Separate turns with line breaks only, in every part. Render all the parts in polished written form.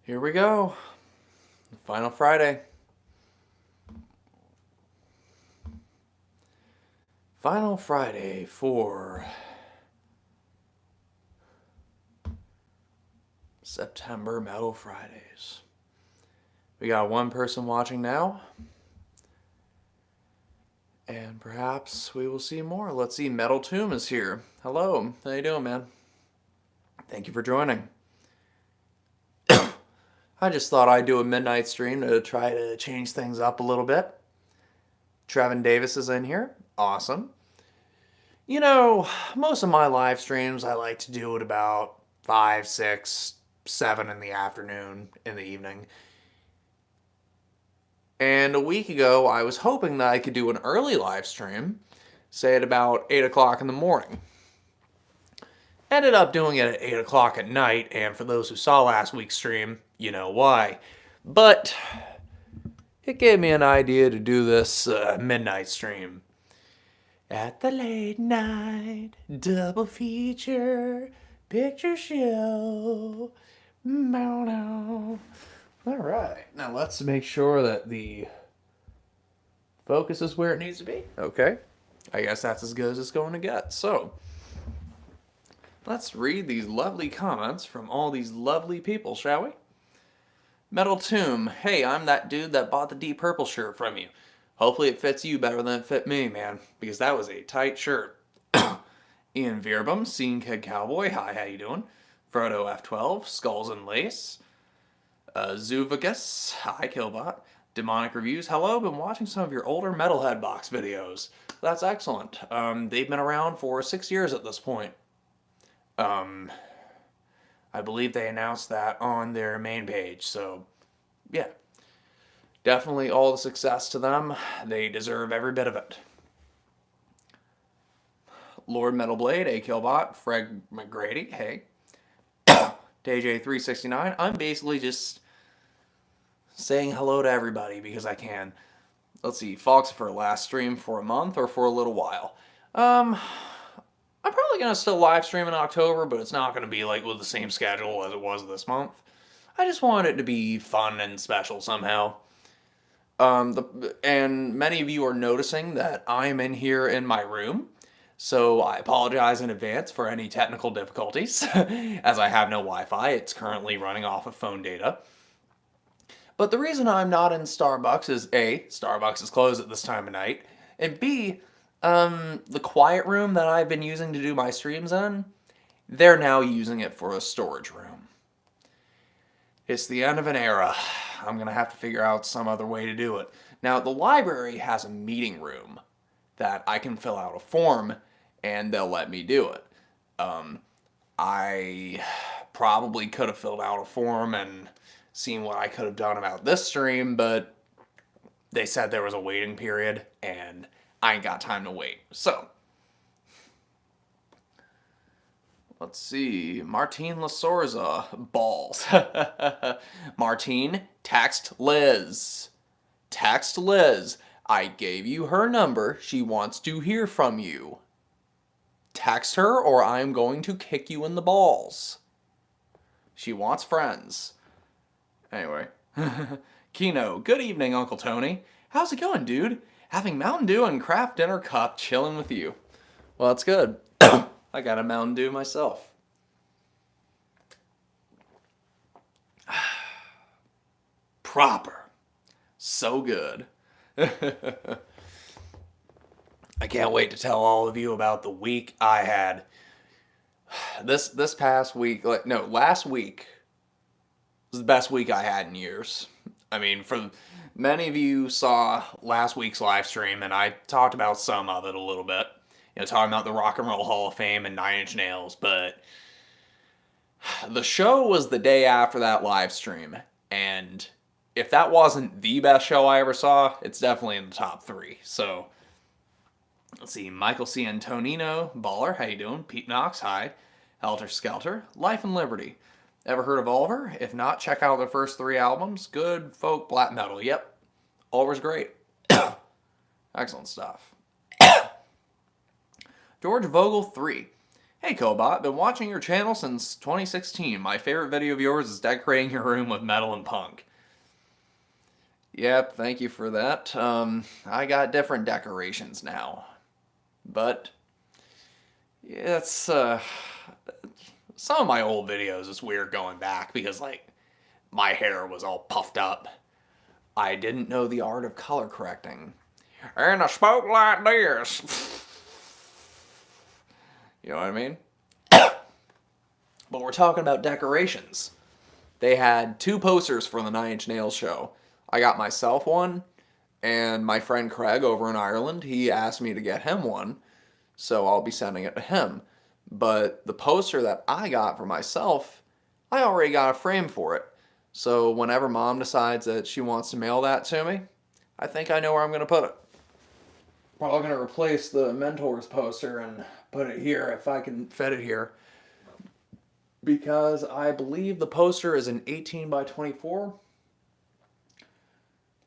Here we go. Final Friday. Final Friday for September Metal Fridays. We got one person watching now. And perhaps we will see more. Let's see, Metal Tomb is here. Hello, how you doing, man? Thank you for joining. I just thought I'd do a midnight stream to try to change things up a little bit. Trevin Davis is in here. Awesome. You know, most of my live streams I like to do at about 5, 6, 7 in the afternoon, in the evening. And a week ago, I was hoping that I could do an early live stream, say at about 8 o'clock in the morning. Ended up doing it at 8 o'clock at night, and for those who saw last week's stream, you know why. But it gave me an idea to do this midnight stream. At the late night, double feature, picture show. Alright, now let's make sure that the focus is where it needs to be. Okay, I guess that's as good as it's going to get. So, let's read these lovely comments from all these lovely people, shall we? Metal Tomb, hey, I'm that dude that bought the deep purple shirt from you. Hopefully it fits you better than it fit me, man, because that was a tight shirt. Ian Veerbum, Scene Kid Cowboy, hi, how you doing? Frodo F12, Skulls and Lace. Zuvagus, hi Killbot. Demonic Reviews, hello, been watching some of your older Metalhead box videos. That's excellent. They've been around for 6 years at this point. I believe they announced that on their main page, so yeah. Definitely all the success to them. They deserve every bit of it. Lord Metalblade, A Killbot, Fred McGrady, hey. DJ369, I'm basically just saying hello to everybody because I can. Let's see, Foxy for last stream for a month or for a little while. I'm probably going to still live stream in October, but it's not going to be like with the same schedule as it was this month. I just want it to be fun and special somehow. And many of you are noticing that I'm in here in my room, so I apologize in advance for any technical difficulties, as I have no Wi-Fi. It's currently running off of phone data. But the reason I'm not in Starbucks is A, Starbucks is closed at this time of night, and B, the quiet room that I've been using to do my streams in, they're now using it for a storage room. It's the end of an era. I'm going to have to figure out some other way to do it. Now, the library has a meeting room that I can fill out a form, and they'll let me do it. I probably could have filled out a form and seen what I could have done about this stream, but they said there was a waiting period, and I ain't got time to wait. So, let's see. Martine Lasorza, balls. Martine, text Liz. Text Liz. I gave you her number. She wants to hear from you. Text her or I'm going to kick you in the balls. She wants friends. Anyway. Kino, good evening, Uncle Tony. How's it going, dude? Having Mountain Dew and craft dinner cup chilling with you. Well, that's good. I got a Mountain Dew myself. Proper. So good. I can't wait to tell all of you about the week I had. This past week, last week was the best week I had in years. I mean, for many of you saw last week's live stream, and I talked about some of it a little bit. You know, talking about the Rock and Roll Hall of Fame and Nine Inch Nails, but the show was the day after that live stream, and if that wasn't the best show I ever saw, it's definitely in the top 3. So, let's see, Michael C. Antonino, Baller, how you doing? Pete Knox, hi. Helter Skelter, Life and Liberty. Ever heard of Oliver? If not, check out their first 3 albums. Good folk black metal, yep. Oliver's great. Excellent stuff. George Vogel 3. Hey Killbot, been watching your channel since 2016. My favorite video of yours is decorating your room with metal and punk. Yep, thank you for that. I got different decorations now. But, yeah, it's, some of my old videos is weird going back because, like, my hair was all puffed up. I didn't know the art of color correcting. And I spoke like this. You know what I mean? But we're talking about decorations. They had 2 posters for the 9 Inch Nails show. I got myself one, and my friend Craig over in Ireland, he asked me to get him one, so I'll be sending it to him. But the poster that I got for myself, I already got a frame for it. So whenever Mom decides that she wants to mail that to me, I think I know where I'm going to put it. Probably going to replace the Mentors poster and put it here if I can fit it here. Because I believe the poster is an 18 by 24.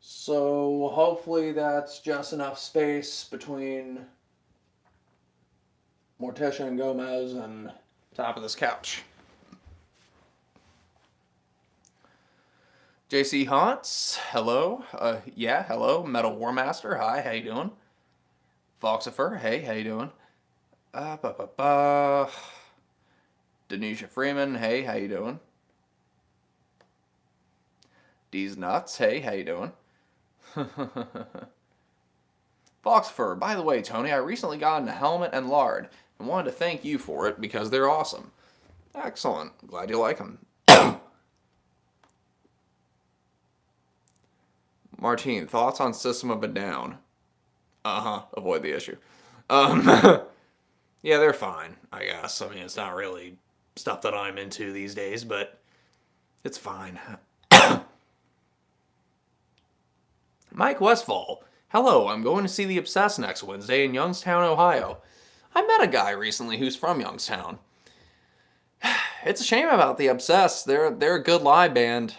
So hopefully that's just enough space between Morticia and Gomez and top of this couch. JC Haunts, hello. Yeah, hello. Metal War Master, hi, how you doing? Foxifer, hey, how you doing? Denisha Freeman, hey, how you doing? D's Nuts, hey, how you doing? Foxfur, by the way, Tony, I recently got a helmet and lard and wanted to thank you for it because they're awesome. Excellent. Glad you like them. Martine, thoughts on System of a Down? Avoid the issue. Yeah, they're fine, I guess. I mean, it's not really stuff that I'm into these days, but it's fine. Mike Westfall, hello, I'm going to see The Obsessed next Wednesday in Youngstown, Ohio. I met a guy recently who's from Youngstown. It's a shame about The Obsessed. They're a good live band,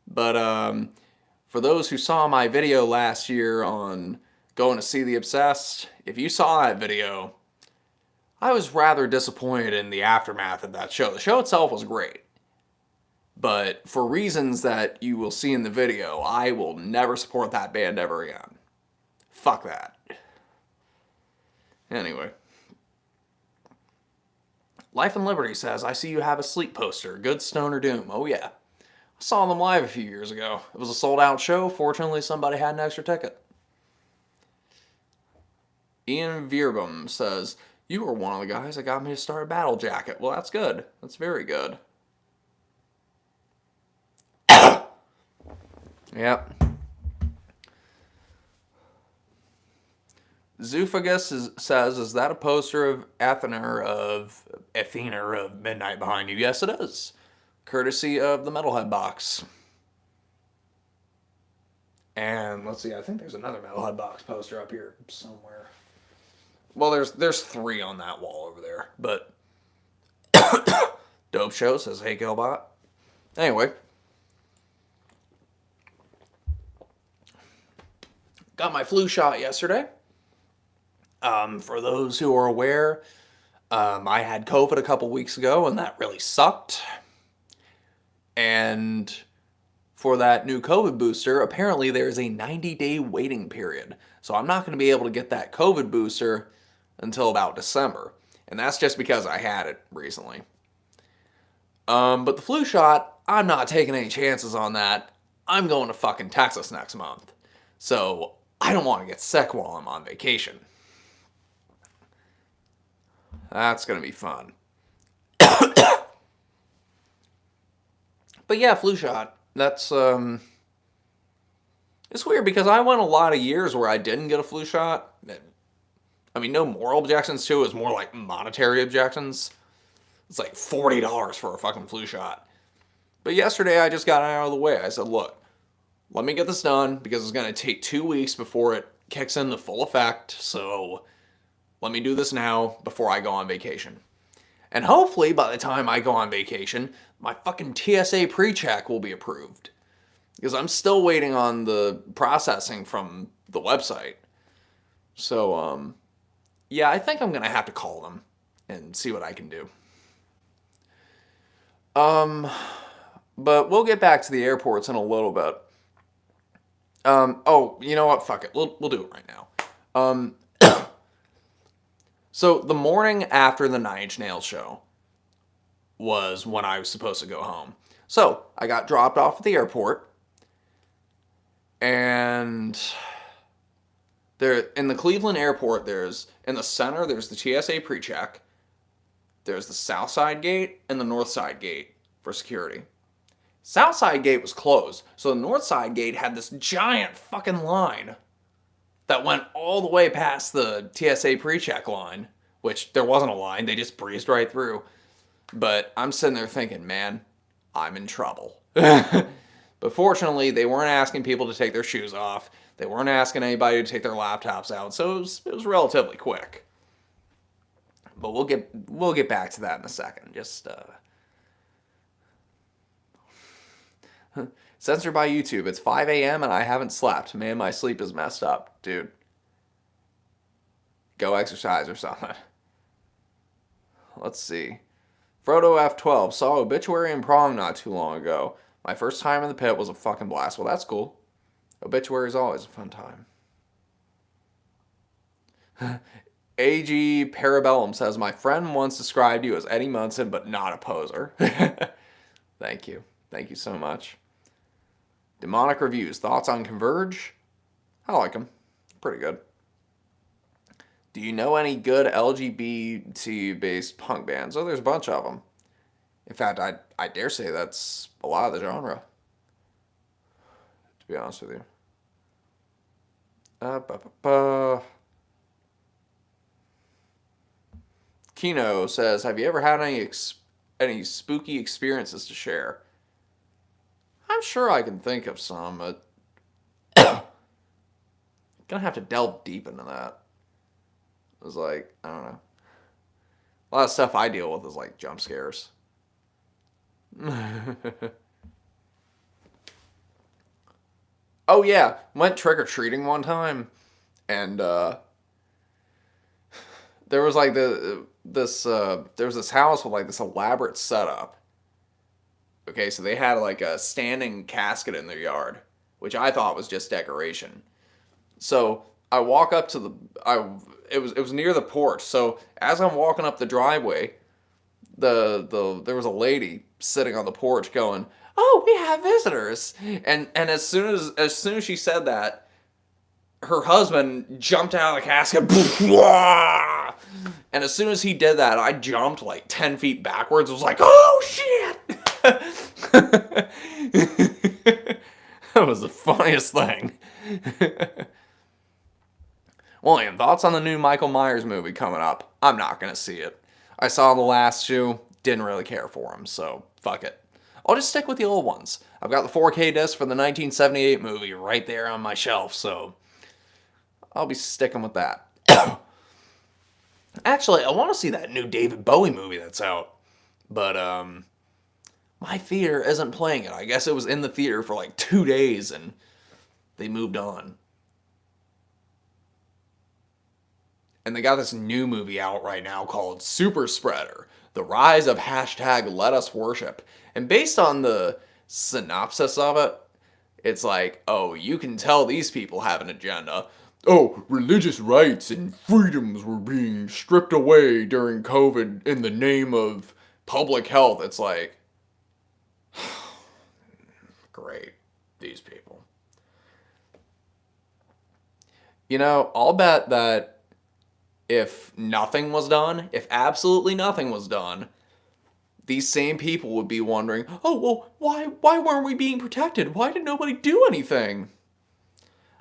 but for those who saw my video last year on going to see The Obsessed, if you saw that video, I was rather disappointed in the aftermath of that show. The show itself was great. But for reasons that you will see in the video, I will never support that band ever again. Fuck that. Anyway. Life and Liberty says, I see you have a Sleep poster. Good Stoner Doom. Oh yeah. I saw them live a few years ago. It was a sold out show. Fortunately, somebody had an extra ticket. Ian Vierbum says, you were one of the guys that got me to start a battle jacket. Well, that's good. That's very good. Yep. Zoofagus says, is that a poster of Athena of Midnight behind you? Yes, it is. Courtesy of the Metalhead box. And let's see, I think there's another Metalhead box poster up here somewhere. Well, there's 3 on that wall over there, but Dope Show says, hey, Killbot. Anyway. Got my flu shot yesterday. For those who are aware, I had COVID a couple weeks ago, and that really sucked. And for that new COVID booster, apparently there's a 90-day waiting period. So I'm not going to be able to get that COVID booster until about December. And that's just because I had it recently. But the flu shot, I'm not taking any chances on that. I'm going to fucking Texas next month. So I don't want to get sick while I'm on vacation. That's going to be fun. But yeah, flu shot. That's, it's weird because I went a lot of years where I didn't get a flu shot. I mean, no moral objections to it. It was more like monetary objections. It's like $40 for a fucking flu shot. But yesterday I just got it out of the way. I said, look, let me get this done because it's going to take 2 weeks before it kicks into full effect. So let me do this now before I go on vacation. And hopefully by the time I go on vacation, my fucking TSA pre-check will be approved. Because I'm still waiting on the processing from the website. So, yeah, I think I'm going to have to call them and see what I can do. But we'll get back to the airports in a little bit. Oh, you know what? Fuck it. We'll do it right now. So the morning after the Nine Inch Nails show was when I was supposed to go home. So I got dropped off at the airport, and there in the Cleveland airport, in the center, there's the TSA pre-check. There's the south side gate and the north side gate for security. South side gate was closed, so the north side gate had this giant fucking line that went all the way past the TSA pre-check line, which there wasn't a line, they just breezed right through. But I'm sitting there thinking, man, I'm in trouble. But fortunately, they weren't asking people to take their shoes off. They weren't asking anybody to take their laptops out, so it was relatively quick. But we'll get back to that in a second. Just censored by YouTube. It's 5 a.m. and I haven't slept. Man, my sleep is messed up, dude. Go exercise or something. Let's see. Frodo F12 saw Obituary and Prong not too long ago. My first time in the pit was a fucking blast. Well, that's cool. Obituary is always a fun time. AG Parabellum says, my friend once described you as Eddie Munson, but not a poser. Thank you. Thank you so much. Demonic Reviews. Thoughts on Converge? I like them. Pretty good. Do you know any good LGBT-based punk bands? Oh, there's a bunch of them. In fact, I dare say that's a lot of the genre. To be honest with you. Kino says, have you ever had any spooky experiences to share? I'm sure I can think of some, but gonna have to delve deep into that. It was like, I don't know. A lot of stuff I deal with is like jump scares. Oh yeah, went trick-or-treating one time, and there was like there was this house with like this elaborate setup. Okay, so they had like a standing casket in their yard, which I thought was just decoration. So I walk up to it was near the porch. So as I'm walking up the driveway, there was a lady sitting on the porch going, "Oh, we have visitors." And as soon as she said that, her husband jumped out of the casket. And as soon as he did that, I jumped like 10 feet backwards. I was like, "Oh shit." That was the funniest thing. William, thoughts on the new Michael Myers movie coming up? I'm not going to see it. I saw the last two, didn't really care for them, so fuck it. I'll just stick with the old ones. I've got the 4K disc for the 1978 movie right there on my shelf, so I'll be sticking with that. Actually, I want to see that new David Bowie movie that's out, but my theater isn't playing it. I guess it was in the theater for like 2 days and they moved on. And they got this new movie out right now called Super Spreader, The Rise of #LetUsWorship. And based on the synopsis of it, it's like, oh, you can tell these people have an agenda. Oh, religious rights and freedoms were being stripped away during COVID in the name of public health. It's like, great, these people. You know, I'll bet that if nothing was done, if absolutely nothing was done, these same people would be wondering, oh, well, why weren't we being protected? Why did nobody do anything?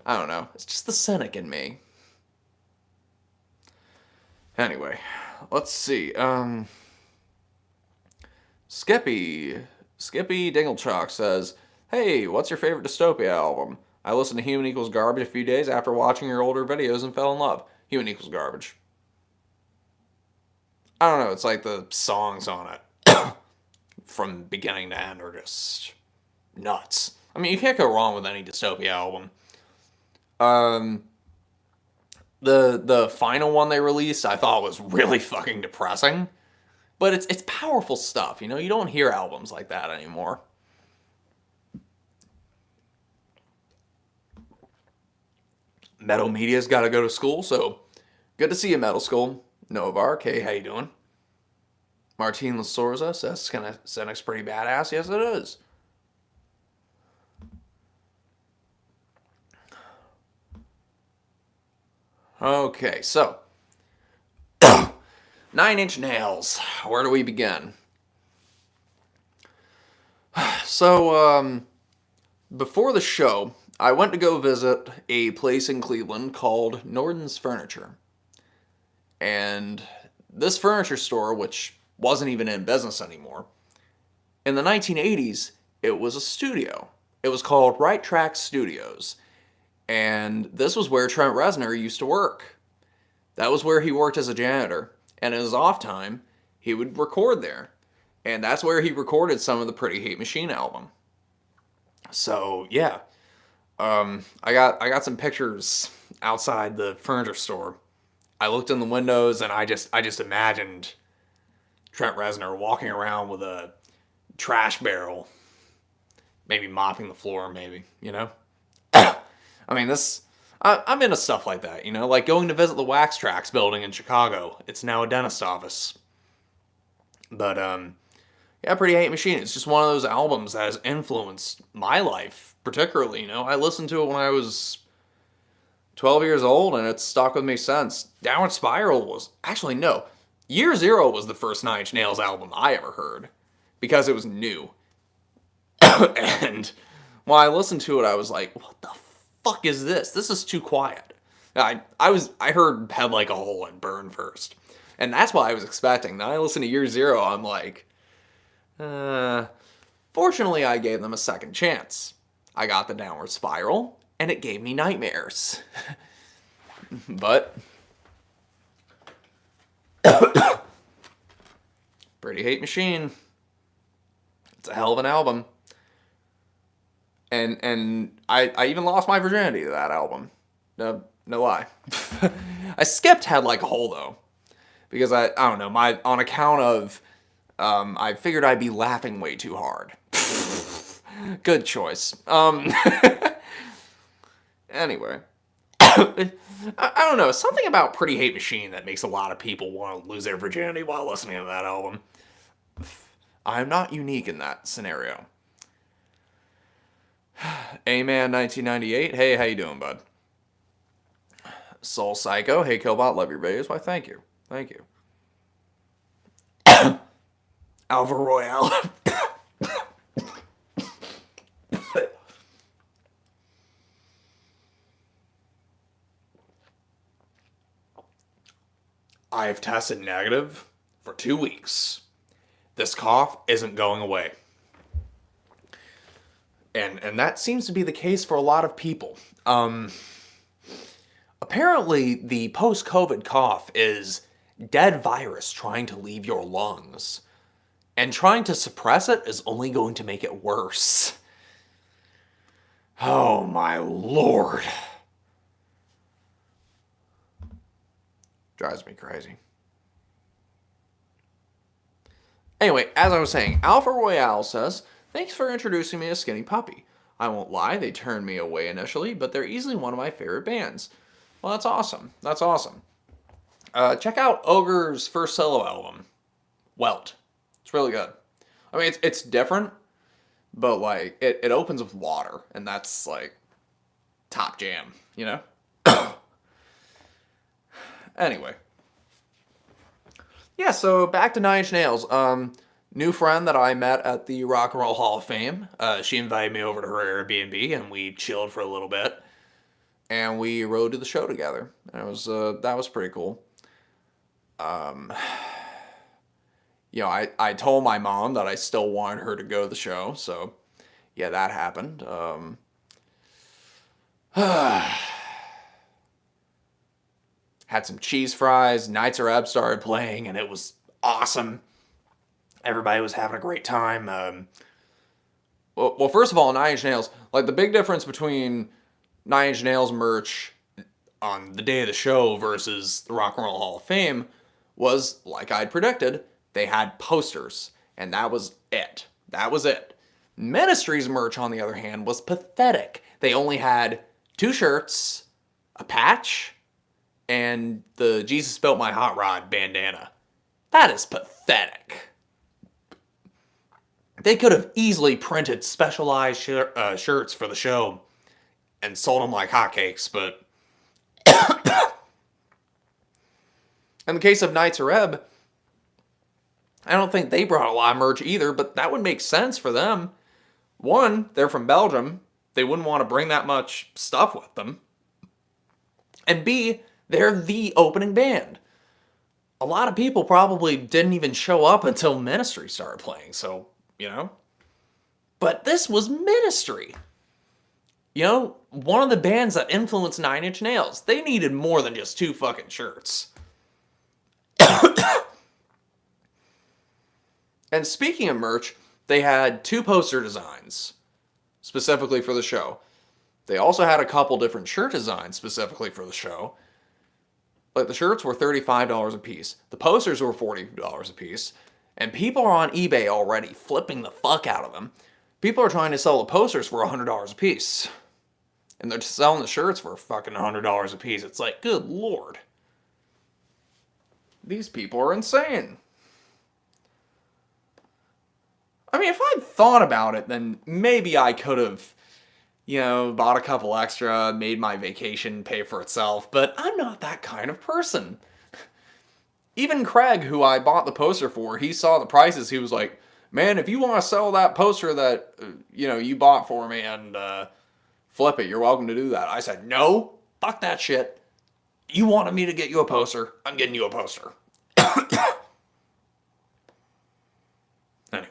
I don't know. It's just the cynic in me. Anyway, let's see. Skippy Dinglechuck says, hey, what's your favorite Dystopia album? I listened to Human Equals Garbage a few days after watching your older videos and fell in love. Human Equals Garbage. I don't know, it's like the songs on it from beginning to end are just nuts. I mean, you can't go wrong with any Dystopia album. The final one they released I thought was really fucking depressing. But it's powerful stuff, you know? You don't hear albums like that anymore. Metal Media's got to go to school, so good to see you, Metal School. Novark, hey, how you doing? Martin Lasorza says Senic's pretty badass. Yes, it is. Okay, so 9 Inch Nails. Where do we begin? So, before the show, I went to go visit a place in Cleveland called Norden's Furniture. And this furniture store, which wasn't even in business anymore, in the 1980s, it was a studio. It was called Right Track Studios. And this was where Trent Reznor used to work. That was where he worked as a janitor. And in his off time, he would record there. And that's where he recorded some of the Pretty Hate Machine album. So, yeah. I got some pictures outside the furniture store. I looked in the windows and I just imagined Trent Reznor walking around with a trash barrel. Maybe mopping the floor, maybe, you know? I mean, I'm into stuff like that, you know? Like going to visit the Wax Trax building in Chicago. It's now a dentist office. But, yeah, Pretty Hate Machine. It's just one of those albums that has influenced my life, particularly, you know? I listened to it when I was 12 years old, and it's stuck with me since. Downward Spiral was... Actually, no. Year Zero was the first Nine Inch Nails album I ever heard. Because it was new. And when I listened to it, I was like, what the fuck is this? This is too quiet. I heard Head Like a Hole and Byrne first. And that's what I was expecting. Then I listened to Year Zero, I'm like... Fortunately, I gave them a second chance. I got the Downward Spiral, and it gave me nightmares. But... Pretty Hate Machine. It's a hell of an album. And I even lost my virginity to that album. No lie. I skipped Head Like a Hole, though. Because I don't know, on account of... I figured I'd be laughing way too hard. Good choice. Anyway. I don't know, something about Pretty Hate Machine that makes a lot of people want to lose their virginity while listening to that album. I'm not unique in that scenario. A-Man 1998, hey, how you doing, bud? Soul Psycho, hey, Killbot, love your videos. Why, thank you. Thank you. Alpha Royale. I've tested negative for 2 weeks. This cough isn't going away. And that seems to be the case for a lot of people. Apparently, the post-COVID cough is dead virus trying to leave your lungs. And trying to suppress it is only going to make it worse. Oh my lord. Drives me crazy. Anyway, as I was saying, Alpha Royale says, thanks for introducing me to Skinny Puppy. I won't lie, they turned me away initially, but they're easily one of my favorite bands. Well, that's awesome. That's awesome. Check out Ogre's first solo album, Kvlt. It's really good. I mean, it's different, but, like, it opens with water, and that's, like, top jam, you know? Anyway. Yeah, so back to Nine Inch Nails. New friend that I met at the Rock and Roll Hall of Fame. She invited me over to her Airbnb, and we chilled for a little bit. And we rode to the show together. And it was that was pretty cool. You know, I told my mom that I still wanted her to go to the show, so yeah, that happened. Had some cheese fries, Nights Are Up started playing, and it was awesome. Everybody was having a great time. Well, first of all, Nine Inch Nails, like the big difference between Nine Inch Nails merch on the day of the show versus the Rock and Roll Hall of Fame was, like I'd predicted, they had posters. And that was it. That was it. Ministry's merch, on the other hand, was pathetic. They only had 2 shirts, a patch, and the Jesus Built My Hot Rod bandana. That is pathetic. They could have easily printed specialized shirts for the show and sold them like hotcakes, but in the case of Knights of Reb, I don't think they brought a lot of merch either, but that would make sense for them. One, they're from Belgium. They wouldn't want to bring that much stuff with them. And B, they're the opening band. A lot of people probably didn't even show up until Ministry started playing, so, you know. But this was Ministry. You know, one of the bands that influenced Nine Inch Nails. They needed more than just 2 fucking shirts. And speaking of merch, they had 2 poster designs specifically for the show. They also had a couple different shirt designs specifically for the show. Like, the shirts were $35 a piece. The posters were $40 a piece. And people are on eBay already flipping the fuck out of them. People are trying to sell the posters for $100 a piece. And they're selling the shirts for fucking $100 a piece. It's like, good lord. These people are insane. I mean, if I'd thought about it, then maybe I could have, you know, bought a couple extra, made my vacation pay for itself, but I'm not that kind of person. Even Craig, who I bought the poster for, he saw the prices, he was like, man, if you want to sell that poster that, you know, you bought for me and flip it, you're welcome to do that. I said, no, fuck that shit. You wanted me to get you a poster, I'm getting you a poster. Anyway.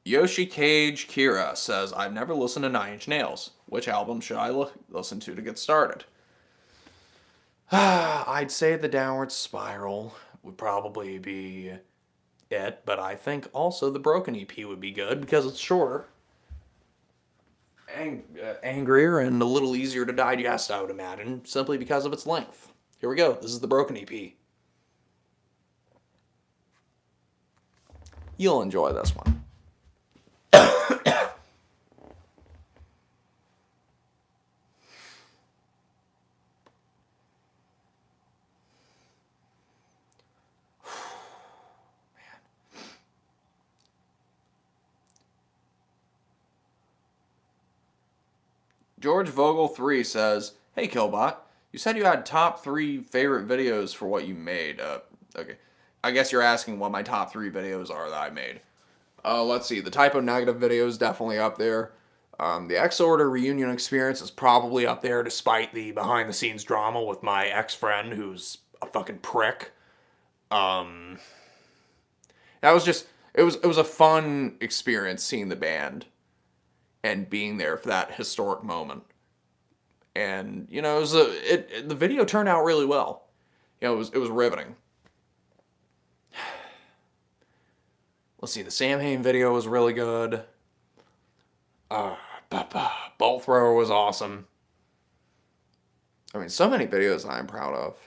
Yoshi Cage Kira says, I've never listened to Nine Inch Nails. Which album should I listen to get started? I'd say The Downward Spiral would probably be it, but I think also the Broken EP would be good because it's shorter. Angrier and a little easier to digest, I would imagine, simply because of its length. Here we go. This is the Broken EP. You'll enjoy this one. George Vogel 3 says, hey Killbot, you said you had top 3 favorite videos for what you made. Okay. I guess you're asking what my top 3 videos are that I made. Let's see. The Typo Negative video is definitely up there. The X-Order reunion experience is probably up there despite the behind-the-scenes drama with my ex-friend who's a fucking prick. That was just, it was a fun experience seeing the band and being there for that historic moment. And, you know, the video turned out really well. You know, it was riveting. Let's see, the Samhain video was really good. Bolt Thrower was awesome. I mean, so many videos I'm proud of.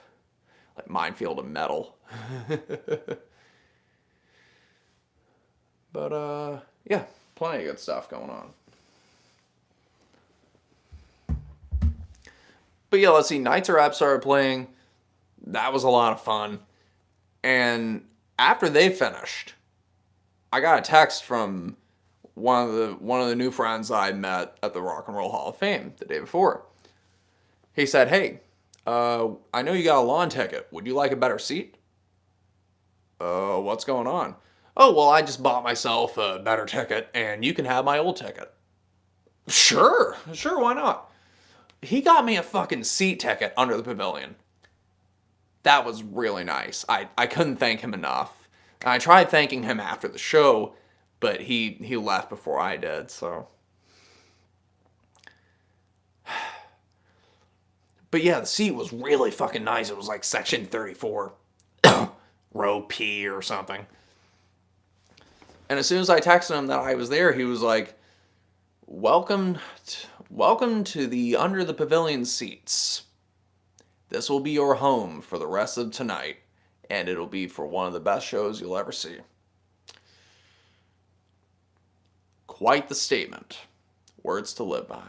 Like Minefield of Metal. But, yeah, plenty of good stuff going on. But yeah, let's see, Knights of Rap started playing. That was a lot of fun. And after they finished, I got a text from one of the new friends I met at the Rock and Roll Hall of Fame the day before. He said, hey, I know you got a lawn ticket. Would you like a better seat? What's going on? Oh, well, I just bought myself a better ticket, and you can have my old ticket. Sure, why not? He got me a fucking seat ticket under the pavilion. That was really nice. I couldn't thank him enough. I tried thanking him after the show, but he left before I did, so. But yeah, the seat was really fucking nice. It was like section 34, row P or something. And as soon as I texted him that I was there, he was like, Welcome, welcome to the Under the Pavilion seats. This will be your home for the rest of tonight, and it'll be for one of the best shows you'll ever see. Quite the statement. Words to live by.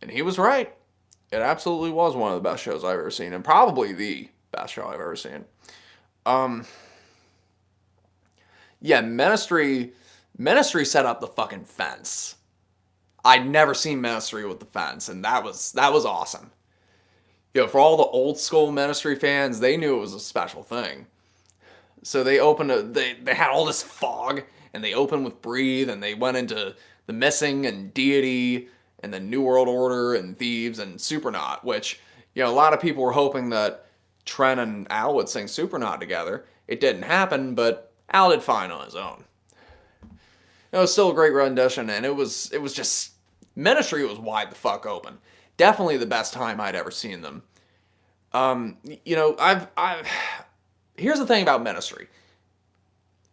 And he was right. It absolutely was one of the best shows I've ever seen, and probably the best show I've ever seen. Yeah, Ministry set up the fucking fence. I'd never seen Ministry with the fence, and that was awesome. You know, for all the old school Ministry fans, they knew it was a special thing. So they had all this fog, and they opened with Breathe, and they went into the Missing and Deity, and then New World Order, and Thieves, and Supernaut, which, you know, a lot of people were hoping that Trent and Al would sing Supernaut together. It didn't happen, but Al did fine on his own. It was still a great rendition, and it was just, Ministry was wide the fuck open. Definitely the best time I'd ever seen them. You know, here's the thing about Ministry.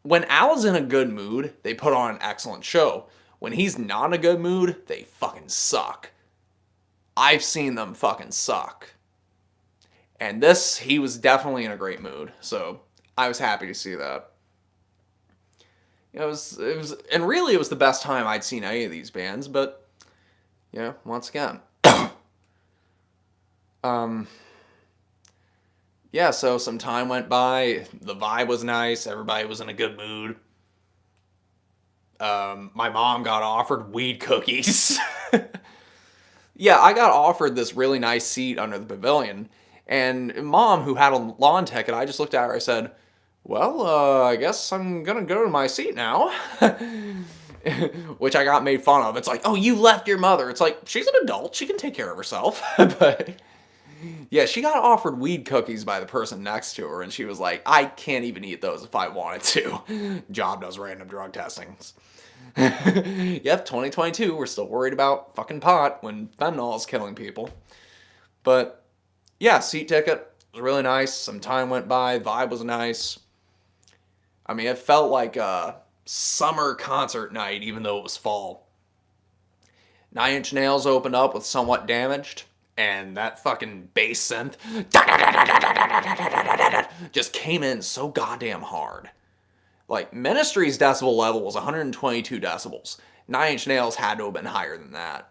When Al's in a good mood, they put on an excellent show. When he's not in a good mood, they fucking suck. I've seen them fucking suck. And he was definitely in a great mood, so I was happy to see that. It was, and really it was the best time I'd seen any of these bands, but, you know, once again. Yeah, so some time went by, the vibe was nice, everybody was in a good mood. My mom got offered weed cookies. Yeah, I got offered this really nice seat under the pavilion, and Mom, who had a lawn ticket, I just looked at her, I said, well, I guess I'm gonna go to my seat now. Which I got made fun of. It's like, oh, you left your mother. It's like, she's an adult. She can take care of herself. But, yeah, she got offered weed cookies by the person next to her, and she was like, I can't even eat those if I wanted to. Job does random drug testings. Yep, 2022, we're still worried about fucking pot when fentanyl is killing people. But, yeah, seat ticket was really nice. Some time went by. Vibe was nice. I mean, it felt like a summer concert night, even though it was fall. 9 Inch Nails opened up with Somewhat Damaged, and that fucking bass synth just came in so goddamn hard. Like, Ministry's decibel level was 122 decibels. 9 Inch Nails had to have been higher than that.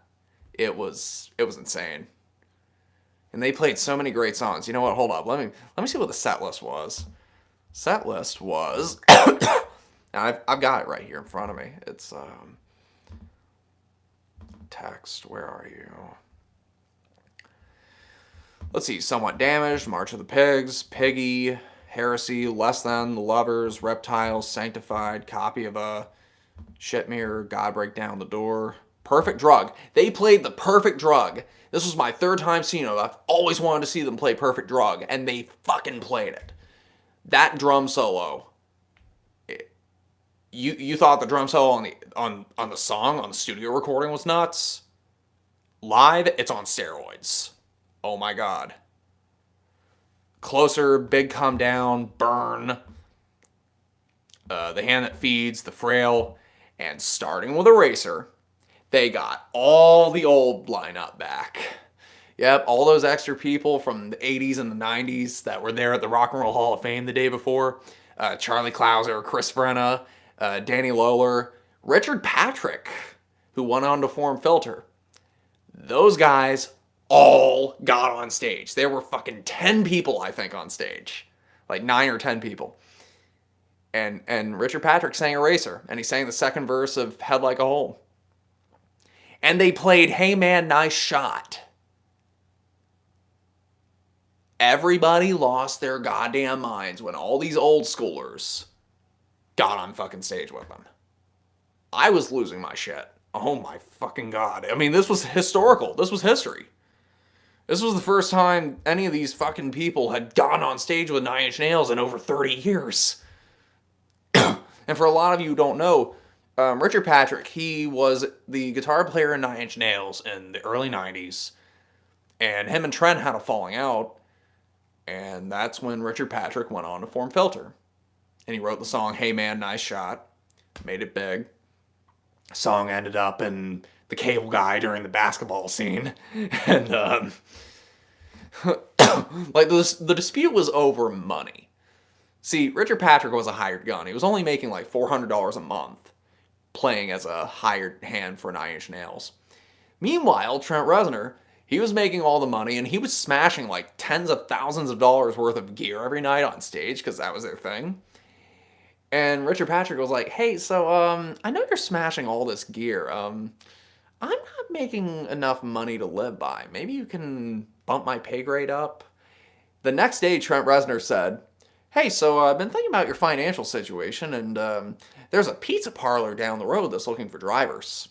It was insane. And they played so many great songs. You know what? Hold up. Let me see what the set list was. Set list was... Now, I've got it right here in front of me. It's, text, where are you? Let's see, Somewhat Damaged, March of the Pigs, Piggy, Heresy, Less Than, The Lovers, Reptiles, Sanctified, Copy of a Shit Mirror, God Break Down the Door, Perfect Drug. They played the Perfect Drug. This was my third time seeing it. I've always wanted to see them play Perfect Drug, and they fucking played it. That drum solo, you thought the drum solo on the song, on the studio recording was nuts. Live, it's on steroids. Oh my god. Closer, Big Come Down, Byrne, The Hand That Feeds, The Frail, and starting with Eraser, they got all the old lineup back. Yep, all those extra people from the 80s and the 90s that were there at the Rock and Roll Hall of Fame the day before. Charlie Clouser, Chris Vrenna, Danny Lawler, Richard Patrick, who went on to form Filter. Those guys all got on stage. There were fucking 10 people, I think, on stage. Like 9 or 10 people. And Richard Patrick sang Eraser, and he sang the second verse of Head Like a Hole. And they played Hey Man, Nice Shot. Everybody lost their goddamn minds when all these old schoolers got on fucking stage with them. I was losing my shit. Oh my fucking god. I mean, this was historical. This was history. This was the first time any of these fucking people had gone on stage with 9 Inch Nails in over 30 years. And for a lot of you who don't know, Richard Patrick, he was the guitar player in 9 Inch Nails in the early 90s. And him and Trent had a falling out. And that's when Richard Patrick went on to form Filter. And he wrote the song Hey Man, Nice Shot. Made it big. Song ended up in the cable guy during the basketball scene. And, like, the dispute was over money. See, Richard Patrick was a hired gun. He was only making like $400 a month playing as a hired hand for Nine Inch Nails. Meanwhile, Trent Reznor, he was making all the money, and he was smashing like tens of thousands of dollars worth of gear every night on stage, because that was their thing. And Richard Patrick was like, hey, so, I know you're smashing all this gear. I'm not making enough money to live by. Maybe you can bump my pay grade up? The next day, Trent Reznor said, hey, so I've been thinking about your financial situation, and there's a pizza parlor down the road that's looking for drivers.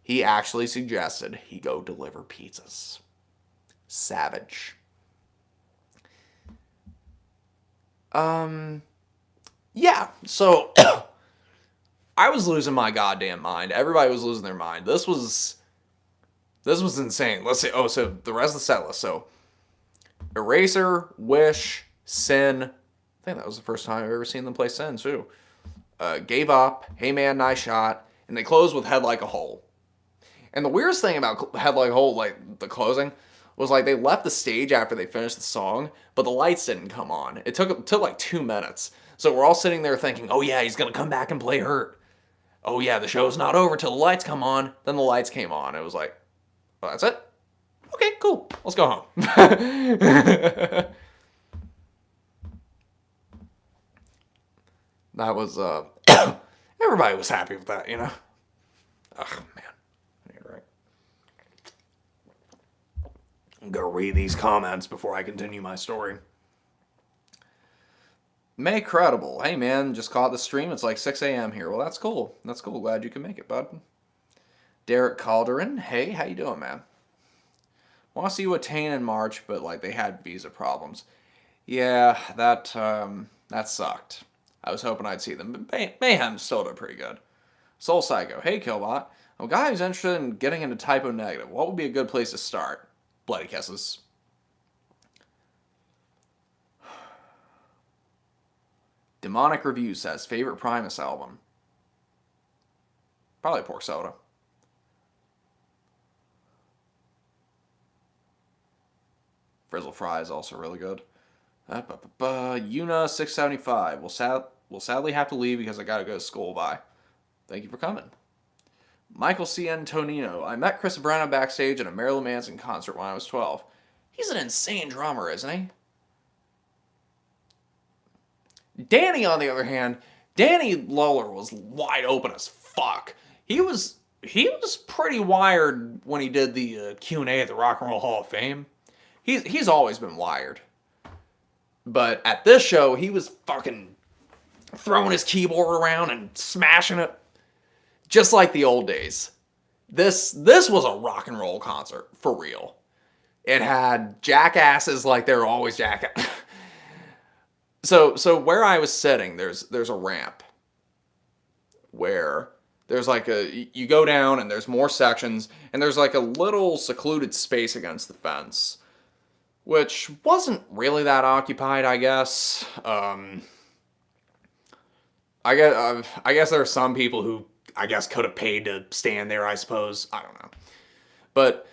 He actually suggested he go deliver pizzas. Savage. Yeah, so I was losing my goddamn mind. Everybody was losing their mind. This was insane. Let's see. Oh, so the rest of the set list. So Eraser, Wish, Sin. I think that was the first time I've ever seen them play Sin, too. Gave Up, Hey Man, Nice Shot, and they closed with Head Like a Hole. And the weirdest thing about Head Like a Hole, like the closing, was like they left the stage after they finished the song, but the lights didn't come on. It took like 2 minutes. So we're all sitting there thinking, oh yeah, he's going to come back and play Hurt. Oh yeah, the show's not over till the lights come on. Then the lights came on. It was like, well, that's it? Okay, cool. Let's go home. That was, everybody was happy with that, you know? Ugh, man. I need to write. I'm going to read these comments before I continue my story. May Credible. Hey, man, just caught the stream. It's like 6 a.m. here. Well, that's cool. That's cool. Glad you can make it, bud. Derek Calderon. Hey, how you doing, man? Want to see you attain in March, but, like, they had visa problems. Yeah, that sucked. I was hoping I'd see them, but Mayhem's still doing pretty good. Soul Psycho. Hey, Killbot. I'm a guy who's interested in getting into typo negative. What would be a good place to start? Bloody Kisses. Demonic Review says, favorite Primus album? Probably Pork Soda. Frizzle Fry is also really good. Yuna 675. We'll sadly have to leave because I gotta go to school. Bye. Thank you for coming. Michael C. Antonino. I met Chris Brown backstage at a Marilyn Manson concert when I was 12. He's an insane drummer, isn't he? Danny, on the other hand, Danny Lawler was wide open as fuck. He was pretty wired when he did the Q&A at the Rock and Roll Hall of Fame. He's always been wired. But at this show, he was fucking throwing his keyboard around and smashing it. Just like the old days. This was a rock and roll concert, for real. It had jackasses like they were always jackasses. So where I was sitting, there's a ramp. Where there's like you go down and there's more sections. And there's like a little secluded space against the fence. Which wasn't really that occupied, I guess. I guess there are some people who, I guess, could have paid to stand there, I suppose. I don't know. But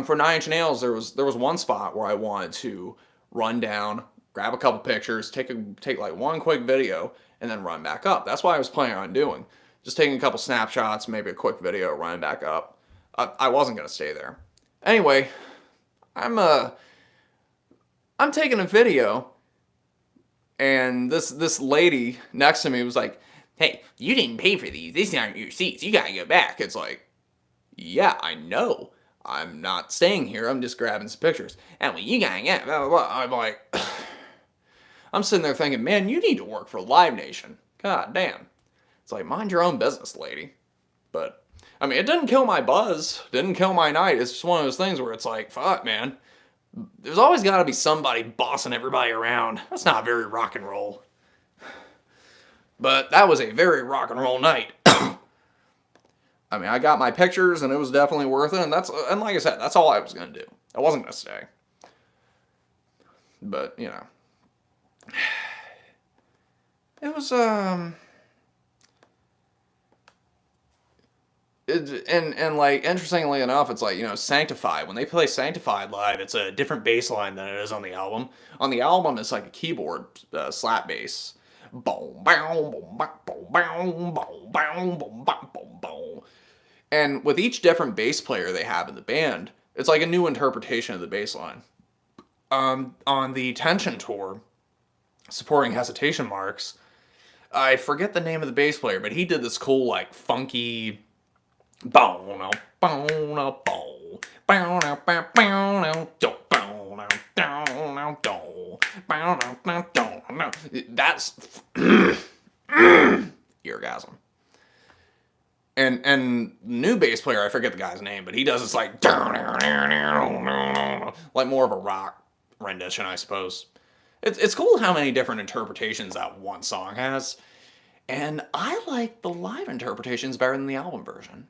for Nine Inch Nails, there was one spot where I wanted to run down, grab a couple pictures, take like one quick video, and then run back up. That's what I was planning on doing. Just taking a couple snapshots, maybe a quick video, running back up. I wasn't going to stay there. Anyway, I'm taking a video, and this lady next to me was like, hey, you didn't pay for these. These aren't your seats. You gotta go back. It's like, yeah, I know. I'm not staying here. I'm just grabbing some pictures. And when you gotta get blah, blah, blah. I'm like, I'm sitting there thinking, man, you need to work for Live Nation. God damn. It's like, mind your own business, lady. But, I mean, it didn't kill my buzz. Didn't kill my night. It's just one of those things where it's like, fuck, man. There's always got to be somebody bossing everybody around. That's not very rock and roll. But that was a very rock and roll night. I mean, I got my pictures, and it was definitely worth it. And like I said, that's all I was going to do. I wasn't going to stay. But, you know. It was, and like, interestingly enough, it's like, Sanctified. When they play Sanctified live, it's a different bass line than it is on the album. On the album, it's like a keyboard slap bass. Boom, boom, boom, boom, boom, boom, boom, boom, boom, boom. And with each different bass player they have in the band, it's like a new interpretation of the bass line. On the Tension tour, supporting Hesitation Marks, I forget the name of the bass player, but he did this cool, like, funky... That's orgasm. And new bass player, I forget the guy's name, but he does this like more of a rock rendition, I suppose. It's cool how many different interpretations that one song has, and I like the live interpretations better than the album version.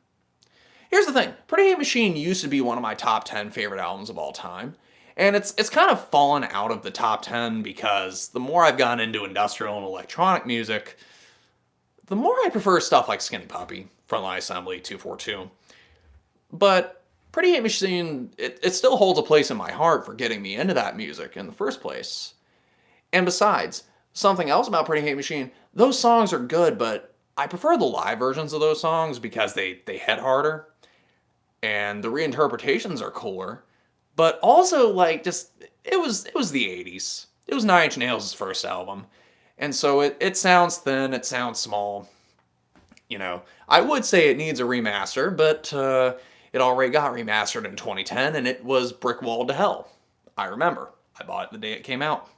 Here's the thing, Pretty Hate Machine used to be one of my top 10 favorite albums of all time, and it's kind of fallen out of the top 10 because the more I've gotten into industrial and electronic music, the more I prefer stuff like Skinny Puppy, Frontline Assembly, 242. But Pretty Hate Machine, it still holds a place in my heart for getting me into that music in the first place. And besides, something else about Pretty Hate Machine, those songs are good, but I prefer the live versions of those songs because they hit harder. And the reinterpretations are cooler. But also, like, just, it was the 80s. It was 9 Inch Nails' first album. And so it sounds thin, it sounds small. I would say it needs a remaster, but it already got remastered in 2010, and it was brickwalled to hell. I remember. I bought it the day it came out.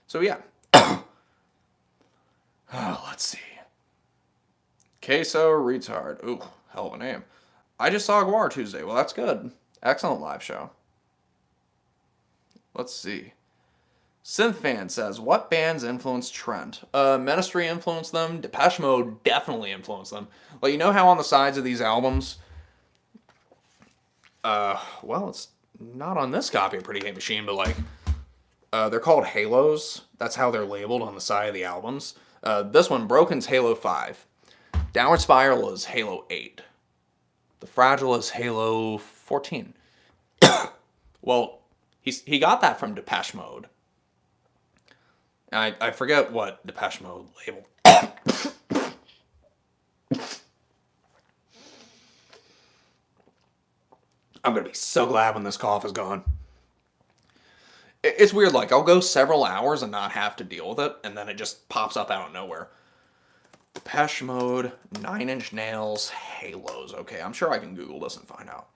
So yeah. Let's see. Queso Retard. Ooh, hell of a name. I just saw Guar Tuesday. Well, that's good. Excellent live show. Let's see. Synthfan says, what bands influenced Trent? Ministry influenced them. Depeche Mode definitely influenced them. Like, you know how on the sides of these albums... well, it's not on this copy of Pretty Hate Machine, but like... they're called Halos. That's how they're labeled on the side of the albums. This one, Broken's Halo 5. Downward Spiral is Halo 8. The Fragile is Halo 14. Well, he got that from Depeche Mode. I forget what Depeche Mode labeled. I'm going to be so glad when this cough is gone. It's weird, like, I'll go several hours and not have to deal with it, and then it just pops up out of nowhere. Depeche Mode, 9 Inch Nails, Halos. Okay, I'm sure I can Google this and find out.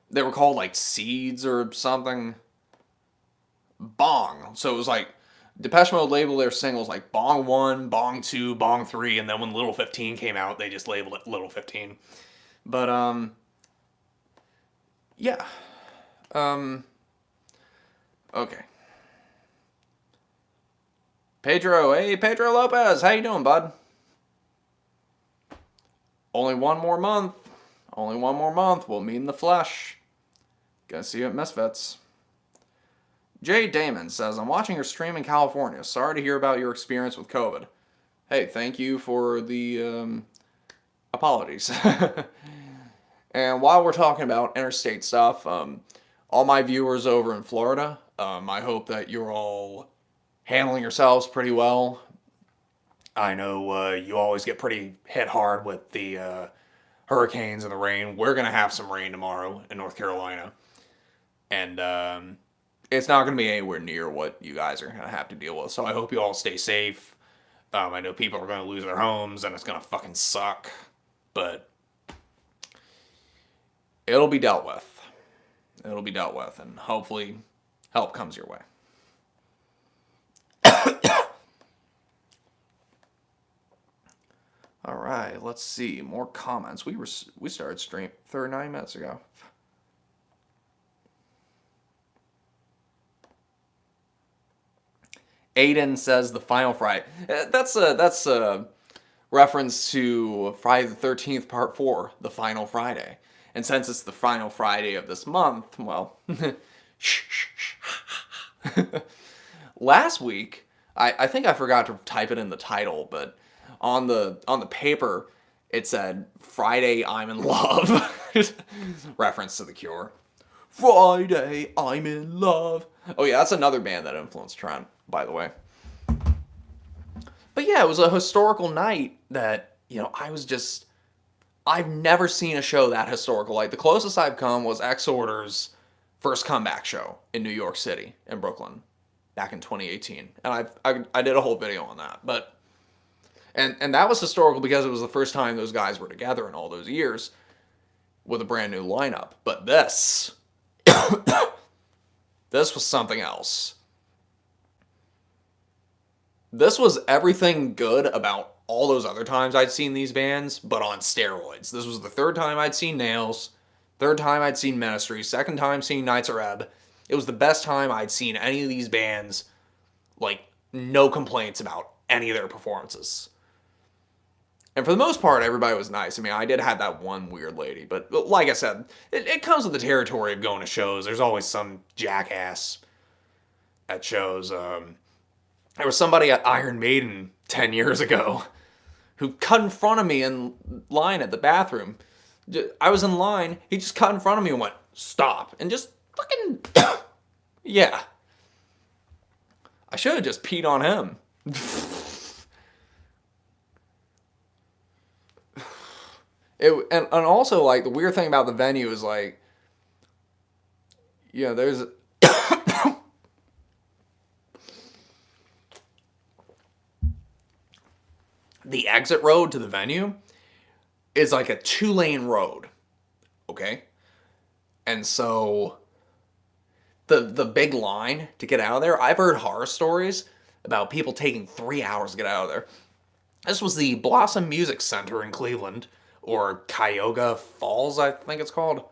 They were called, like, Seeds or something. Bong. So it was like, Depeche Mode labeled their singles like Bong 1, Bong 2, Bong 3, and then when Little 15 came out, they just labeled it Little 15. But, yeah. Okay. Pedro, hey, Pedro Lopez, how you doing, bud? Only one more month. Only one more month. We'll meet in the flesh. Gonna see you at Misfits. Jay Damon says, I'm watching your stream in California. Sorry to hear about your experience with COVID. Hey, thank you for the apologies. And while we're talking about interstate stuff, all my viewers over in Florida, I hope that you're all handling yourselves pretty well. I know you always get pretty hit hard with the hurricanes and the rain. We're going to have some rain tomorrow in North Carolina. And it's not going to be anywhere near what you guys are going to have to deal with. So I hope you all stay safe. I know people are going to lose their homes and it's going to fucking suck. But it'll be dealt with. It'll be dealt with. And hopefully help comes your way. All right, let's see. More comments. We started stream 39 minutes ago. Aiden says the final Friday. That's a reference to Friday the 13th, Part 4, the final Friday. And since it's the final Friday of this month, well, last week, I think I forgot to type it in the title, but on the paper it said Friday I'm in love. Reference to The Cure. Friday I'm in love. Oh yeah, that's another band that influenced Trent, by the way. But yeah, it was a historical night that, I've never seen a show that historical. Like, the closest I've come was X Order's first comeback show in New York City, in Brooklyn, back in 2018. And I did a whole video on that. But, and that was historical because it was the first time those guys were together in all those years with a brand new lineup. But this, this was something else. This was everything good about all those other times I'd seen these bands, but on steroids. This was the third time I'd seen Nails, third time I'd seen Ministry, second time seeing Knights of Reb. It was the best time I'd seen any of these bands, like, no complaints about any of their performances. And for the most part, everybody was nice. I mean, I did have that one weird lady, but like I said, it comes with the territory of going to shows. There's always some jackass at shows. There was somebody at Iron Maiden 10 years ago who cut in front of me in line at the bathroom. I was in line, he just cut in front of me and went, stop, and just fucking, yeah. I should have just peed on him. And also, like, the weird thing about the venue is, like, there's the exit road to the venue is like a 2-lane road, okay? And so the big line to get out of there, I've heard horror stories about people taking 3 hours to get out of there. This was the Blossom Music Center in Cleveland, or Cuyahoga Falls, I think it's called.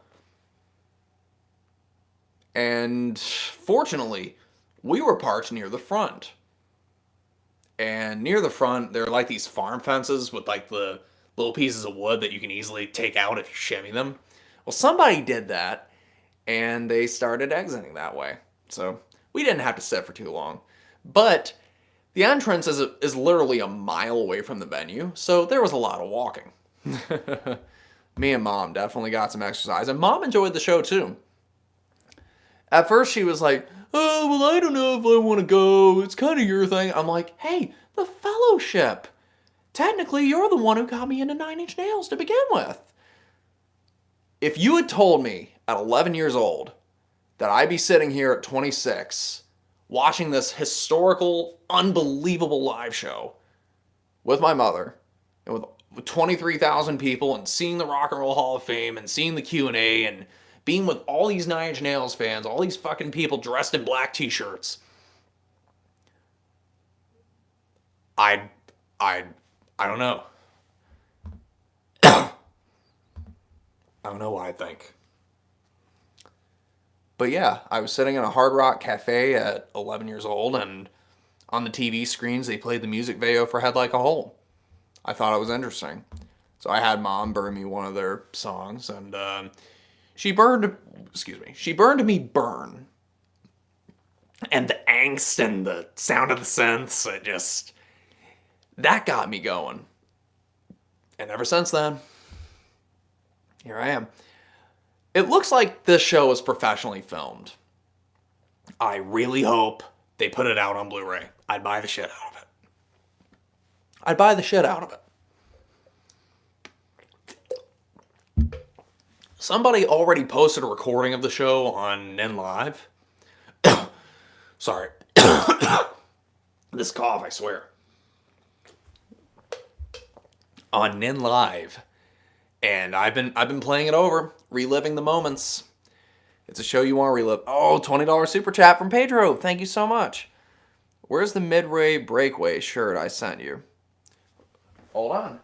And fortunately, we were parked near the front. And near the front, there are like these farm fences with like the little pieces of wood that you can easily take out if you shimmy them. Well, somebody did that, and they started exiting that way. So we didn't have to sit for too long. But the entrance is literally a mile away from the venue, so there was a lot of walking. Me and Mom definitely got some exercise, and Mom enjoyed the show too. At first she was like, oh, well, I don't know if I want to go. It's kind of your thing. I'm like, hey, the fellowship. Technically, you're the one who got me into Nine Inch Nails to begin with. If you had told me at 11 years old that I'd be sitting here at 26 watching this historical, unbelievable live show with my mother and with 23,000 people and seeing the Rock and Roll Hall of Fame and seeing the Q&A and being with all these Nine Inch Nails fans, all these fucking people dressed in black t-shirts, I don't know. I don't know what I think. But yeah, I was sitting in a Hard Rock cafe at 11 years old, and on the TV screens they played the music video for Head Like a Hole. I thought it was interesting. So I had Mom burn me one of their songs, and she burned me Byrne. And the angst and the sound of the synths, that got me going. And ever since then, here I am. It looks like this show was professionally filmed. I really hope they put it out on Blu-ray. I'd buy the shit out of it. I'd buy the shit out of it. Somebody already posted a recording of the show on Nin Live. Sorry. This cough, I swear. On Nin Live. And I've been playing it over, reliving the moments. It's a show you want to relive. Oh, $20 super chat from Pedro. Thank you so much. Where's the Midway Breakaway shirt I sent you? Hold on.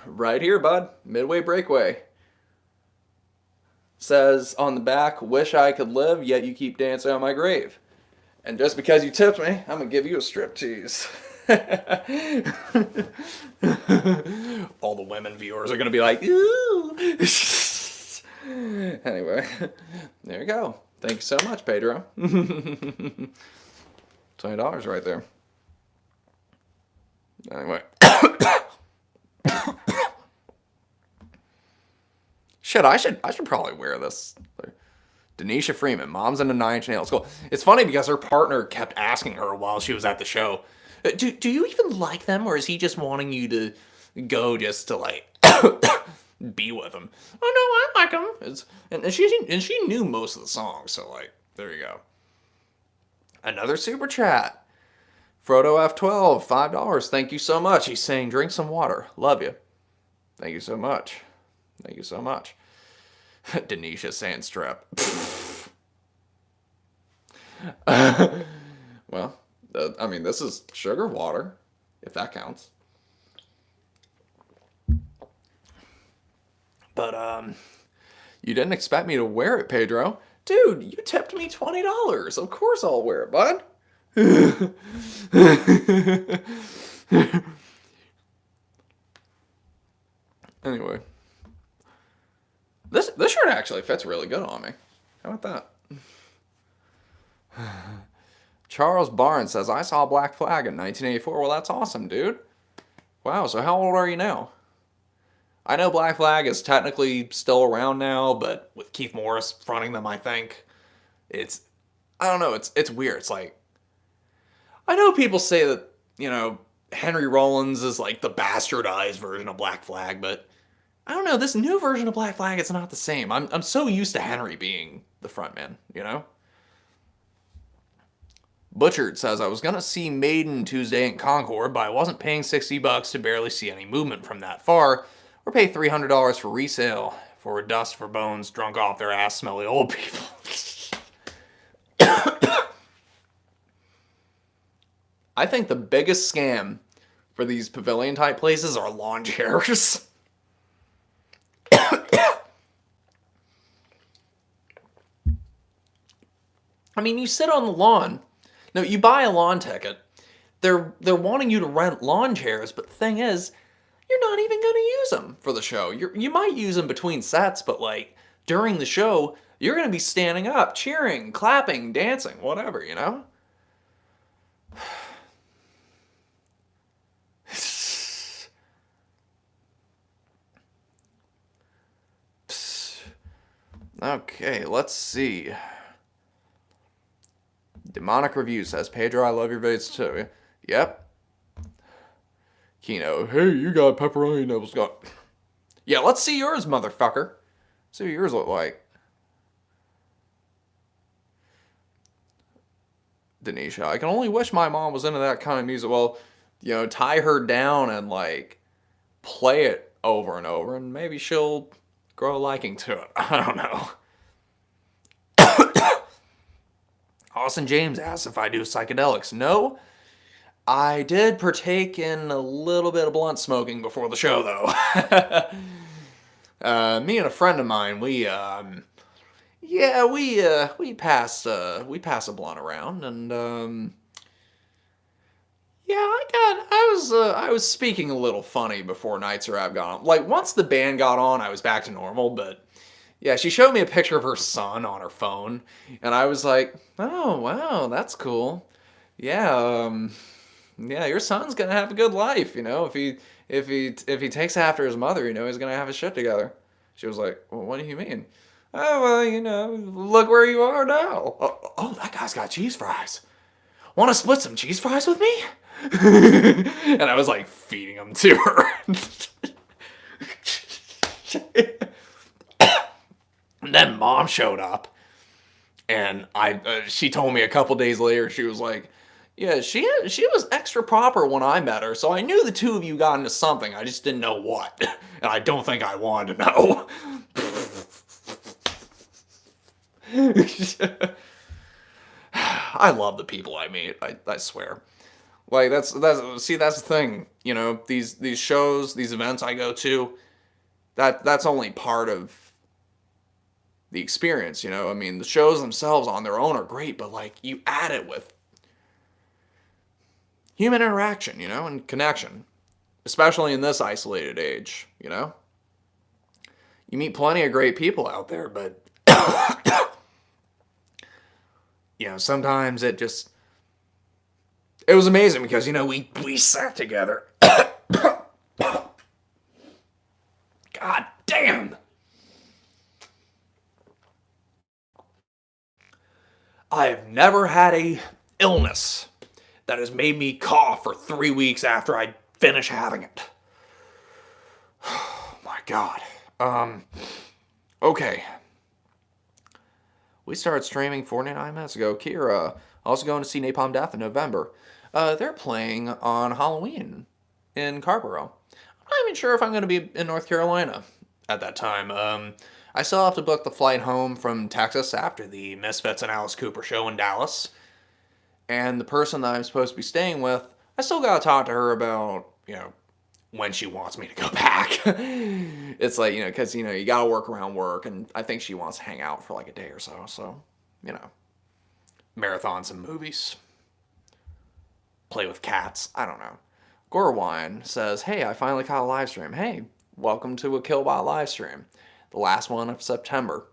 Right here, bud. Midway Breakaway. Says on the back, wish I could live, yet you keep dancing on my grave. And just because you tipped me, I'm going to give you a striptease. All the women viewers are going to be like, ooh. Anyway, there you go. Thank you so much, Pedro. $20 right there. Anyway. Shit, I should probably wear this. Denisha Freeman, mom's into Nine Inch Nails. Cool. It's funny because her partner kept asking her while she was at the show, do you even like them, or is he just wanting you to go just to like be with him? Oh no, I like them. And she knew most of the songs, so like there you go. Another super chat. Frodo F12, $5. Thank you so much. He's saying, drink some water. Love you. Thank you so much. Thank you so much. Denisha saying strep. Well, I mean, this is sugar water, if that counts. But, you didn't expect me to wear it, Pedro. Dude, you tipped me $20. Of course I'll wear it, bud. Anyway. This shirt actually fits really good on me. How about that? Charles Barnes says, I saw Black Flag in 1984. Well, that's awesome, dude. Wow, so how old are you now? I know Black Flag is technically still around now, but with Keith Morris fronting them, I think, I don't know, it's weird. It's like, I know people say that, you know, Henry Rollins is like the bastardized version of Black Flag, but I don't know, this new version of Black Flag, it's not the same. I'm so used to Henry being the frontman, you know? Butchered says, I was going to see Maiden Tuesday in Concord, but I wasn't paying $60 to barely see any movement from that far, or pay $300 for resale for dust for bones drunk off their ass smelly old people. I think the biggest scam for these pavilion type places are lawn chairs. I mean, you sit on the lawn. No, you buy a lawn ticket. They're wanting you to rent lawn chairs, but the thing is, you're not even going to use them for the show. You might use them between sets, but like during the show, you're going to be standing up, cheering, clapping, dancing, whatever, you know? Okay, let's see. Demonic Review says, Pedro, I love your videos too. Yep. Kino, hey, you got pepperoni nipples. Yeah, let's see yours, motherfucker. See what yours look like. Denisha, I can only wish my mom was into that kind of music. Well, you know, tie her down and like play it over and over, and maybe she'll grow a liking to it. I don't know. Austin James asks if I do psychedelics. No, I did partake in a little bit of blunt smoking before the show, though. Me and a friend of mine, we passed a blunt around, and I was speaking a little funny before Nights Are Out got on. Like once the band got on, I was back to normal, but. Yeah, she showed me a picture of her son on her phone, and I was like, "Oh, wow, that's cool. Yeah, yeah, your son's gonna have a good life, you know. If he takes after his mother, you know, he's gonna have his shit together." She was like, "Well, what do you mean?" "Oh, well, you know, look where you are now. Oh, that guy's got cheese fries. Want to split some cheese fries with me?" And I was like feeding them to her. And then mom showed up, and she told me a couple days later, she was like, yeah, she was extra proper when I met her, so I knew the two of you got into something, I just didn't know what, and I don't think I wanted to know. I love the people I meet, I swear. Like, that's the thing, you know, these shows, these events I go to, that's only part of the experience, you know. I mean, the shows themselves on their own are great, but like you add it with human interaction, you know, and connection, especially in this isolated age, you know. you meet plenty of great people out there, but sometimes it was amazing because, we sat together. God damn. I have never had a illness that has made me cough for 3 weeks after I finish having it. Oh my God. Okay. We started streaming 49 minutes ago. Kira, also going to see Napalm Death in November. They're playing on Halloween in Carborough. I'm not even sure if I'm going to be in North Carolina at that time. I still have to book the flight home from Texas after the Misfits and Alice Cooper show in Dallas. And the person that I'm supposed to be staying with, I still got to talk to her about, when she wants me to go back. It's like, because, you got to work around work, and I think she wants to hang out for like a day or so. So, marathon some movies. Play with cats. I don't know. Gorwine says, hey, I finally caught a live stream. Hey, welcome to a Killbot live stream. The last one of September.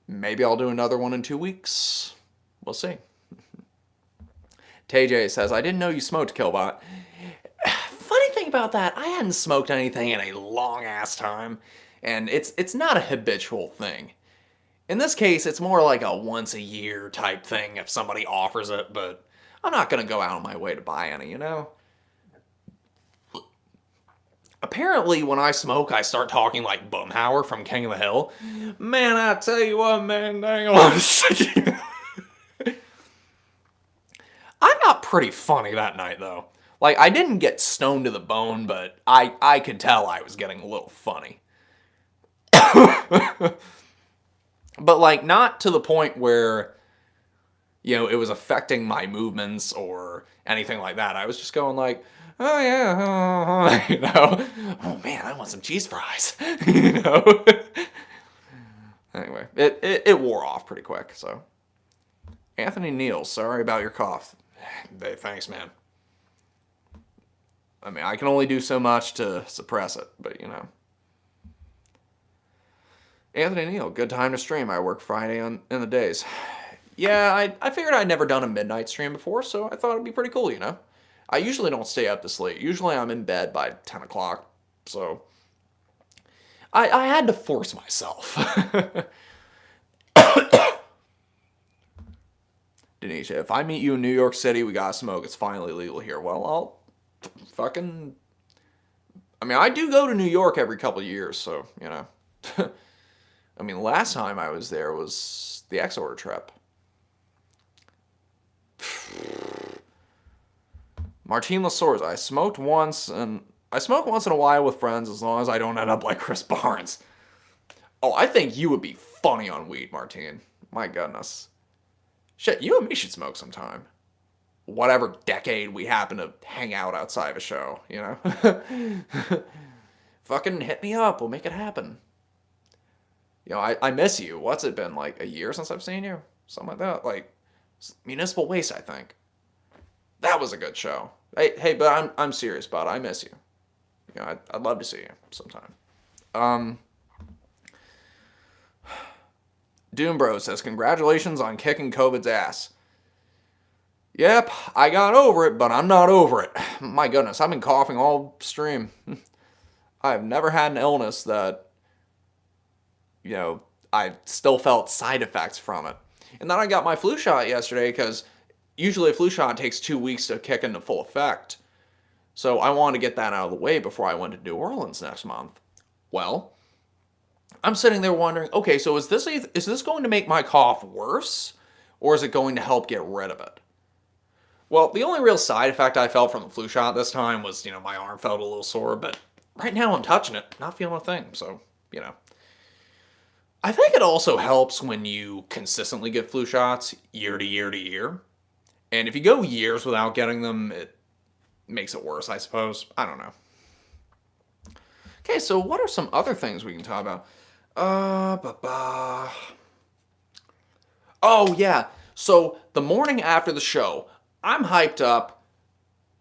Maybe I'll do another one in 2 weeks. We'll see. TJ says, I didn't know you smoked, Killbot. Funny thing about that, I hadn't smoked anything in a long-ass time. And it's not a habitual thing. In this case, it's more like a once-a-year type thing if somebody offers it, but I'm not going to go out of my way to buy any, Apparently, when I smoke, I start talking like Bumhauer from King of the Hill. Man, I tell you what, man, dang on. I got pretty funny that night, though. Like, I didn't get stoned to the bone, but I could tell I was getting a little funny. But, like, not to the point where, it was affecting my movements or anything like that. I was just going like, oh yeah, oh man, I want some cheese fries, Anyway, it wore off pretty quick, so. Anthony Neal, sorry about your cough. Hey, thanks, man. I mean, I can only do so much to suppress it, but Anthony Neal, good time to stream. I work Friday in the days. Yeah, I figured I'd never done a midnight stream before, so I thought it'd be pretty cool, I usually don't stay up this late. Usually I'm in bed by 10 o'clock, so I had to force myself. Denisha, if I meet you in New York City, we gotta smoke. It's finally legal here. Well, I'll fucking... I mean, I do go to New York every couple of years, so, I mean, last time I was there was the X-Order trip. Martine Lasours, I smoke once in a while with friends as long as I don't end up like Chris Barnes. Oh, I think you would be funny on weed, Martine. My goodness. Shit, you and me should smoke sometime. Whatever decade we happen to hang out outside of a show, Fucking hit me up, we'll make it happen. I miss you. What's it been, like a year since I've seen you? Something like that. Like, Municipal Waste, I think. That was a good show. Hey, but I'm serious, bud. I miss you. I'd love to see you sometime. Doombro says, congratulations on kicking COVID's ass. Yep, I got over it, but I'm not over it. My goodness, I've been coughing all stream. I've never had an illness that, I still felt side effects from it. And then I got my flu shot yesterday because usually a flu shot takes 2 weeks to kick into full effect. So I wanted to get that out of the way before I went to New Orleans next month. Well, I'm sitting there wondering, okay, so is this going to make my cough worse? Or is it going to help get rid of it? Well, the only real side effect I felt from the flu shot this time was, my arm felt a little sore. But right now I'm touching it, not feeling a thing. So, I think it also helps when you consistently get flu shots year to year to year. And if you go years without getting them, it makes it worse, I suppose. I don't know. Okay, so what are some other things we can talk about? Oh, yeah. So the morning after the show, I'm hyped up.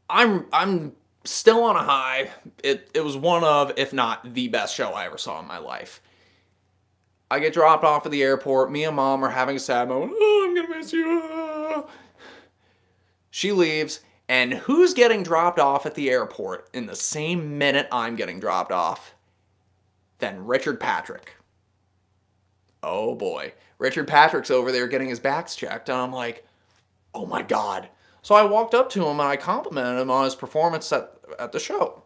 I'm still on a high. It was one of, if not the best show I ever saw in my life. I get dropped off at the airport. Me and Mom are having a sad moment. Oh, I'm going to miss you. She leaves. And who's getting dropped off at the airport in the same minute I'm getting dropped off? Then Richard Patrick. Oh boy. Richard Patrick's over there getting his backs checked. And I'm like, oh my God. So I walked up to him and I complimented him on his performance at the show.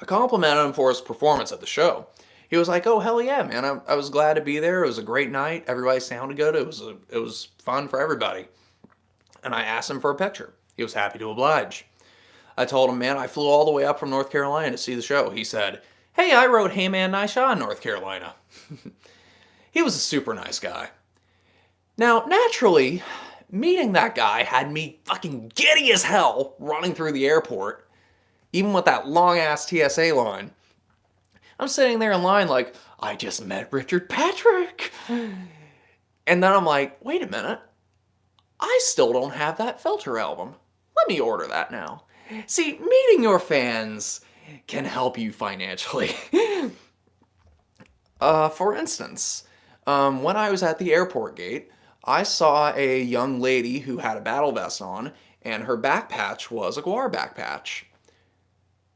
I complimented him for his performance at the show. He was like, oh, hell yeah, man. I was glad to be there. It was a great night. Everybody sounded good. It was fun for everybody. And I asked him for a picture. He was happy to oblige. I told him, man, I flew all the way up from North Carolina to see the show. He said, hey, I wrote Hey Man, Nice Shot in North Carolina. He was a super nice guy. Now, naturally, meeting that guy had me fucking giddy as hell running through the airport, even with that long-ass TSA line. I'm sitting there in line like, I just met Richard Patrick. And then I'm like, wait a minute. I still don't have that Filter album. Let me order that now. See, meeting your fans can help you financially. For instance, when I was at the airport gate, I saw a young lady who had a battle vest on, and her back patch was a Gwar back patch.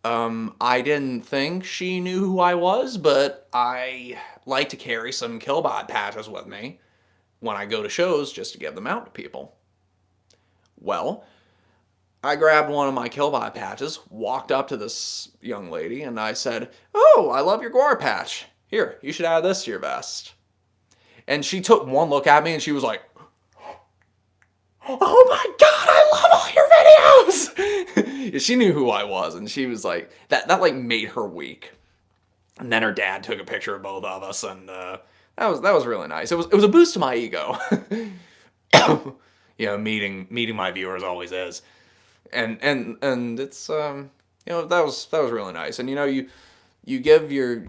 I didn't think she knew who I was, but I like to carry some Killbot patches with me when I go to shows just to give them out to people. Well, I grabbed one of my Killbot patches, walked up to this young lady, and I said, oh, I love your Gwar patch. Here, you should add this to your vest. And she took one look at me and she was like, oh my God, I love all your videos! She knew who I was, and she was like, that like made her week. And then her dad took a picture of both of us, and that was really nice. It was a boost to my ego. You know, meeting my viewers always is. And it's you know, that was really nice. And you know, you give your,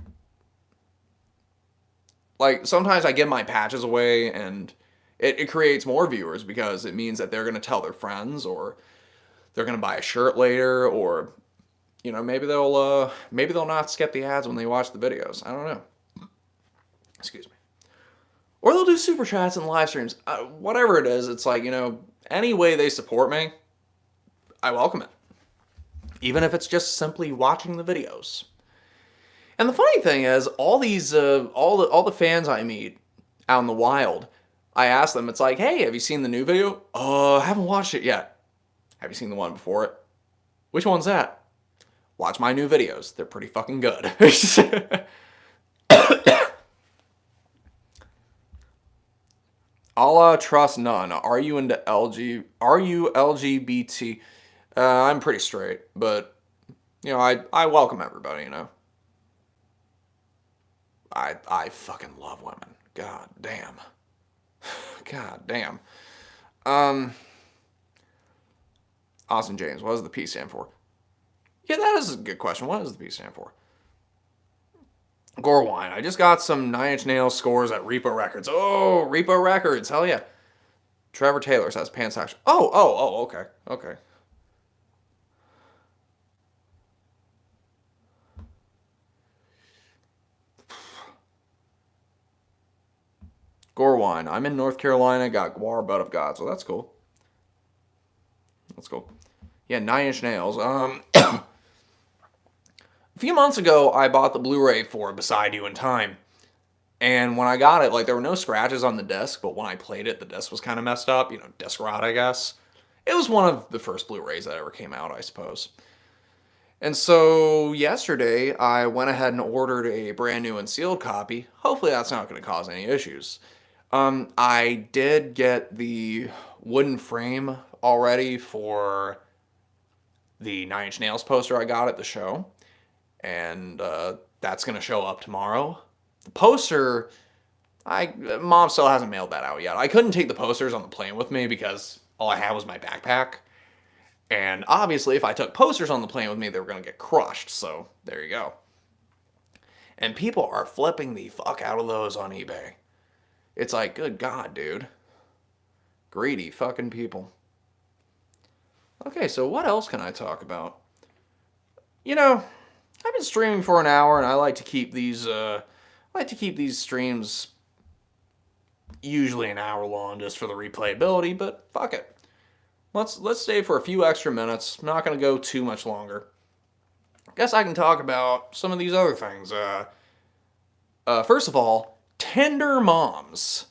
like, sometimes I give my patches away and it creates more viewers because it means that they're going to tell their friends, or they're going to buy a shirt later, or, you know, maybe they'll not skip the ads when they watch the videos. I don't know. Excuse me. Or they'll do super chats and live streams. Whatever it is, it's like, you know, any way they support me, I welcome it. Even if it's just simply watching the videos. And the funny thing is, all these, all the fans I meet out in the wild, I ask them, it's like, hey, have you seen the new video? I haven't watched it yet. Have you seen the one before it? Which one's that? Watch my new videos. They're pretty fucking good. I'll trust none. Are you into LG? Are you LGBT? I'm pretty straight, but, you know, I welcome everybody, you know. I fucking love women. God damn. God damn. Austin James, what does the P stand for? Yeah, that is a good question. What does the P stand for? Gorewine. I just got some 9 Inch Nails scores at Repo Records. Oh, Repo Records. Hell yeah. Trevor Taylor says pants action. Oh, okay. Okay. Gorewine. I'm in North Carolina. Got Gwar Butt of God. So that's cool. That's cool. Yeah, 9 Inch Nails. A few months ago, I bought the Blu-ray for Beside You in Time. And when I got it, like, there were no scratches on the disc, but when I played it, the disc was kind of messed up. You know, disc rot, I guess. It was one of the first Blu-rays that ever came out, I suppose. And so yesterday, I went ahead and ordered a brand new and sealed copy. Hopefully that's not going to cause any issues. I did get the wooden frame already for the 9 Inch Nails poster I got at the show. And that's going to show up tomorrow. The poster, Mom still hasn't mailed that out yet. I couldn't take the posters on the plane with me because all I had was my backpack. And obviously, if I took posters on the plane with me, they were going to get crushed. So, there you go. And people are flipping the fuck out of those on eBay. It's like, good God, dude. Greedy fucking people. Okay, so what else can I talk about? You know, I've been streaming for an hour, and I like to keep these streams usually an hour long just for the replayability, but fuck it. Let's stay for a few extra minutes. I'm not going to go too much longer. I guess I can talk about some of these other things. First of all, Tinder moms.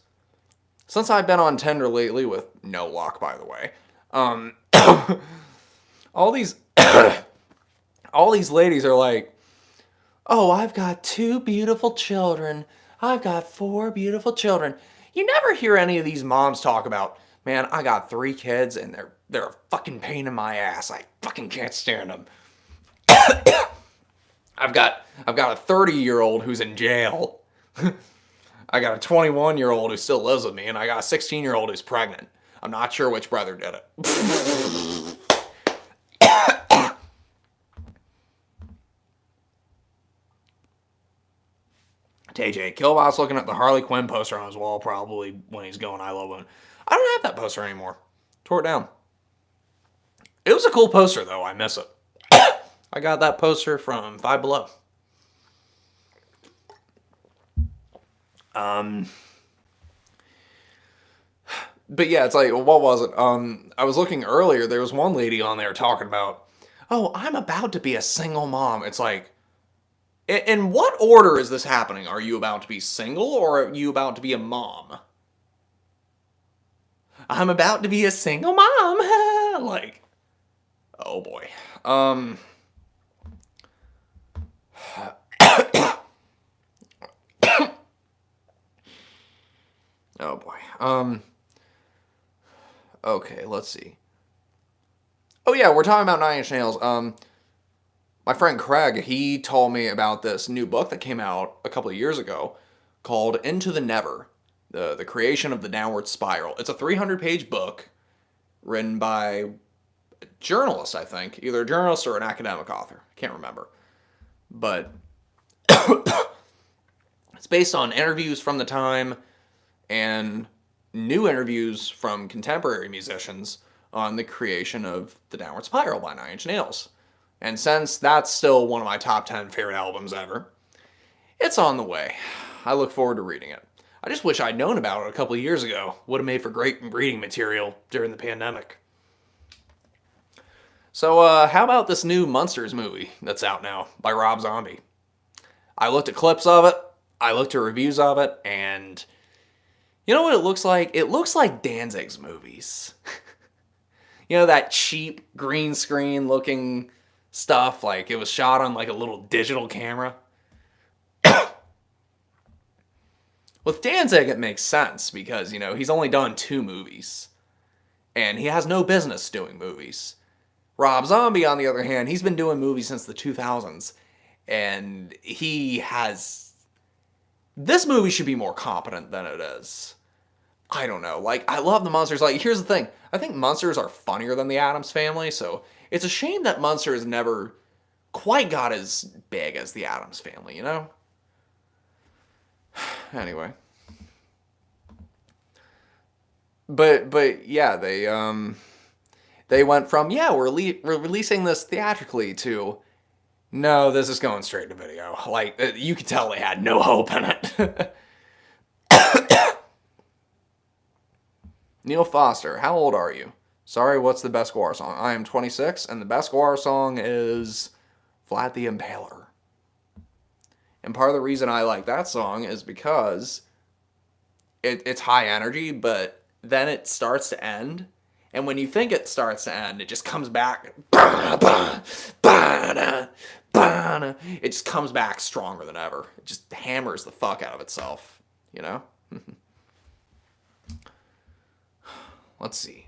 Since I've been on Tinder lately, with no luck, by the way, all these ladies are like, oh, I've got 2 beautiful children. I've got 4 beautiful children. You never hear any of these moms talk about, man, I got 3 kids and they're a fucking pain in my ass. I fucking can't stand them. I've got a 30-year-old who's in jail. I got a 21-year-old who still lives with me, and I got a 16-year-old who's pregnant. I'm not sure which brother did it. TJ, Killbot's looking at the Harley Quinn poster on his wall, probably when he's going I Love Women. I don't have that poster anymore. Tore it down. It was a cool poster, though. I miss it. I got that poster from Five Below. But yeah, it's like, what was it? I was looking earlier, there was one lady on there talking about, oh, I'm about to be a single mom. It's like, in what order is this happening? Are you about to be single, or are you about to be a mom? I'm about to be a single mom. Like, oh boy. Oh boy. Okay, let's see. Oh yeah, we're talking about Nine Inch Nails. My friend Craig, he told me about this new book that came out a couple of years ago called Into the Never, the creation of the downward spiral. It's a 300-page book written by a journalist, I think. Either a journalist or an academic author. I can't remember. But it's based on interviews from the time and new interviews from contemporary musicians on the creation of the downward spiral by Nine Inch Nails. And since that's still one of my top 10 favorite albums ever, it's on the way. I look forward to reading it. I just wish I'd known about it a couple of years ago. Would have made for great reading material during the pandemic. So, how about this new Monsters movie that's out now by Rob Zombie? I looked at clips of it, I looked at reviews of it, and you know what it looks like? It looks like Danzig's movies. You know, that cheap green screen looking stuff, like it was shot on like a little digital camera. With Danzig, it makes sense because, you know, he's only done 2 movies. And he has no business doing movies. Rob Zombie, on the other hand, he's been doing movies since the 2000s. And he has... This movie should be more competent than it is. I don't know. Like, I love the Monsters. Like, here's the thing. I think Monsters are funnier than the Addams Family, so it's a shame that Monsters never quite got as big as the Addams Family, you know? Anyway. But yeah, they went from, yeah, we're releasing this theatrically to, no, this is going straight to video. Like, you could tell they had no hope in it. Neil Foster, how old are you? Sorry, what's the best Gwar song? I am 26, and the best Gwar song is Vlad the Impaler. And part of the reason I like that song is because it's high energy, but then it starts to end. And when you think it starts to end, it just comes back. It just comes back stronger than ever. It just hammers the fuck out of itself, you know? Let's see.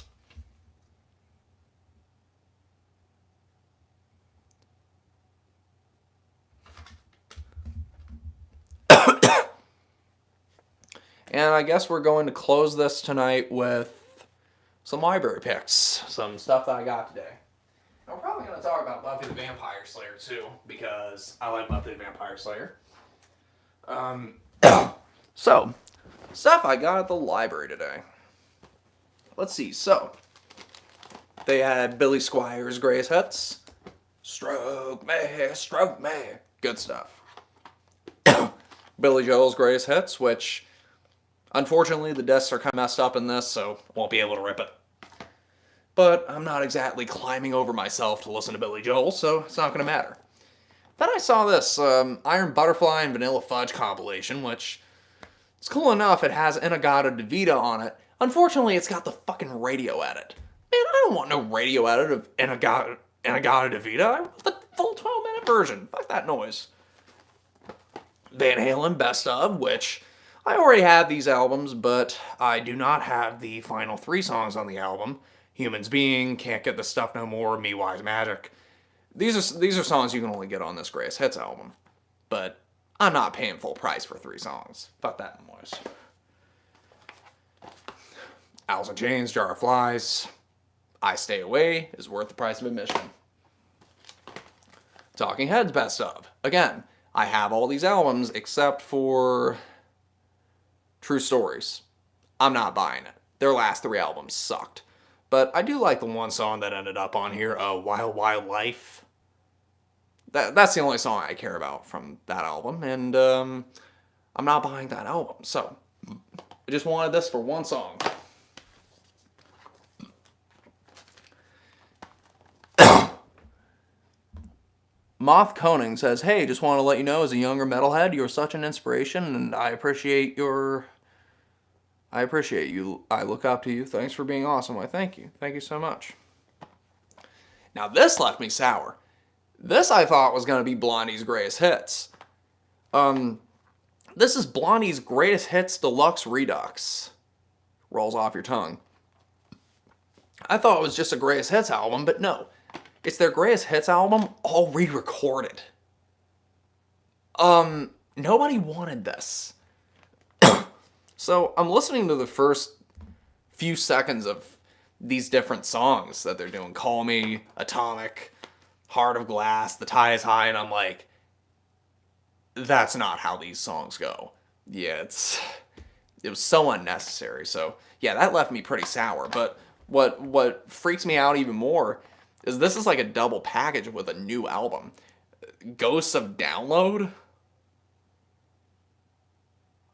And I guess we're going to close this tonight with some library picks. Some stuff that I got today. I'm probably going to talk about Buffy the Vampire Slayer too, because I like Buffy the Vampire Slayer. So, stuff I got at the library today. Let's see, so, they had Billy Squires' Greatest Hits, Stroke me, stroke me. Good stuff. Billy Joel's Greatest Hits, which unfortunately the discs are kind of messed up in this, so won't be able to rip it. But I'm not exactly climbing over myself to listen to Billy Joel, so it's not going to matter. Then I saw this Iron Butterfly and Vanilla Fudge compilation, which is cool enough. It has In-A-Gadda-Da-Vida on it. Unfortunately, it's got the fucking radio edit. Man, I don't want no radio edit of In-A-Gadda-Da-Vida. I want the full 12-minute version. Fuck that noise. Van Halen Best Of, which I already have these albums, but I do not have the final 3 songs on the album. Humans Being, Can't Get This Stuff No More, Me Wise Magic. These are songs you can only get on this Greatest Hits album. But I'm not paying full price for 3 songs. Fuck that noise. Alice in Chains, Jar of Flies, I Stay Away is worth the price of admission. Talking Heads Best Of. Again, I have all these albums except for True Stories. I'm not buying it. Their last 3 albums sucked. But I do like the one song that ended up on here, Wild Wild Life. That's the only song I care about from that album, and I'm not buying that album. So, I just wanted this for one song. Moth Koning says, hey, just want to let you know, as a younger metalhead, you're such an inspiration, and I appreciate you. I look up to you. Thanks for being awesome. I thank you. Thank you so much. Now, this left me sour. This I thought was going to be Blondie's Greatest Hits. This is Blondie's Greatest Hits Deluxe Redux. Rolls off your tongue. I thought it was just a Greatest Hits album, but no. It's their Greatest Hits album, all re-recorded. Nobody wanted this. So I'm listening to the first few seconds of these different songs that they're doing. Call Me, Atomic, Heart of Glass, The Tie Is High, and I'm like, that's not how these songs go. Yeah, it was so unnecessary. So yeah, that left me pretty sour. But what freaks me out even more is this is like a double package with a new album. Ghosts of Download.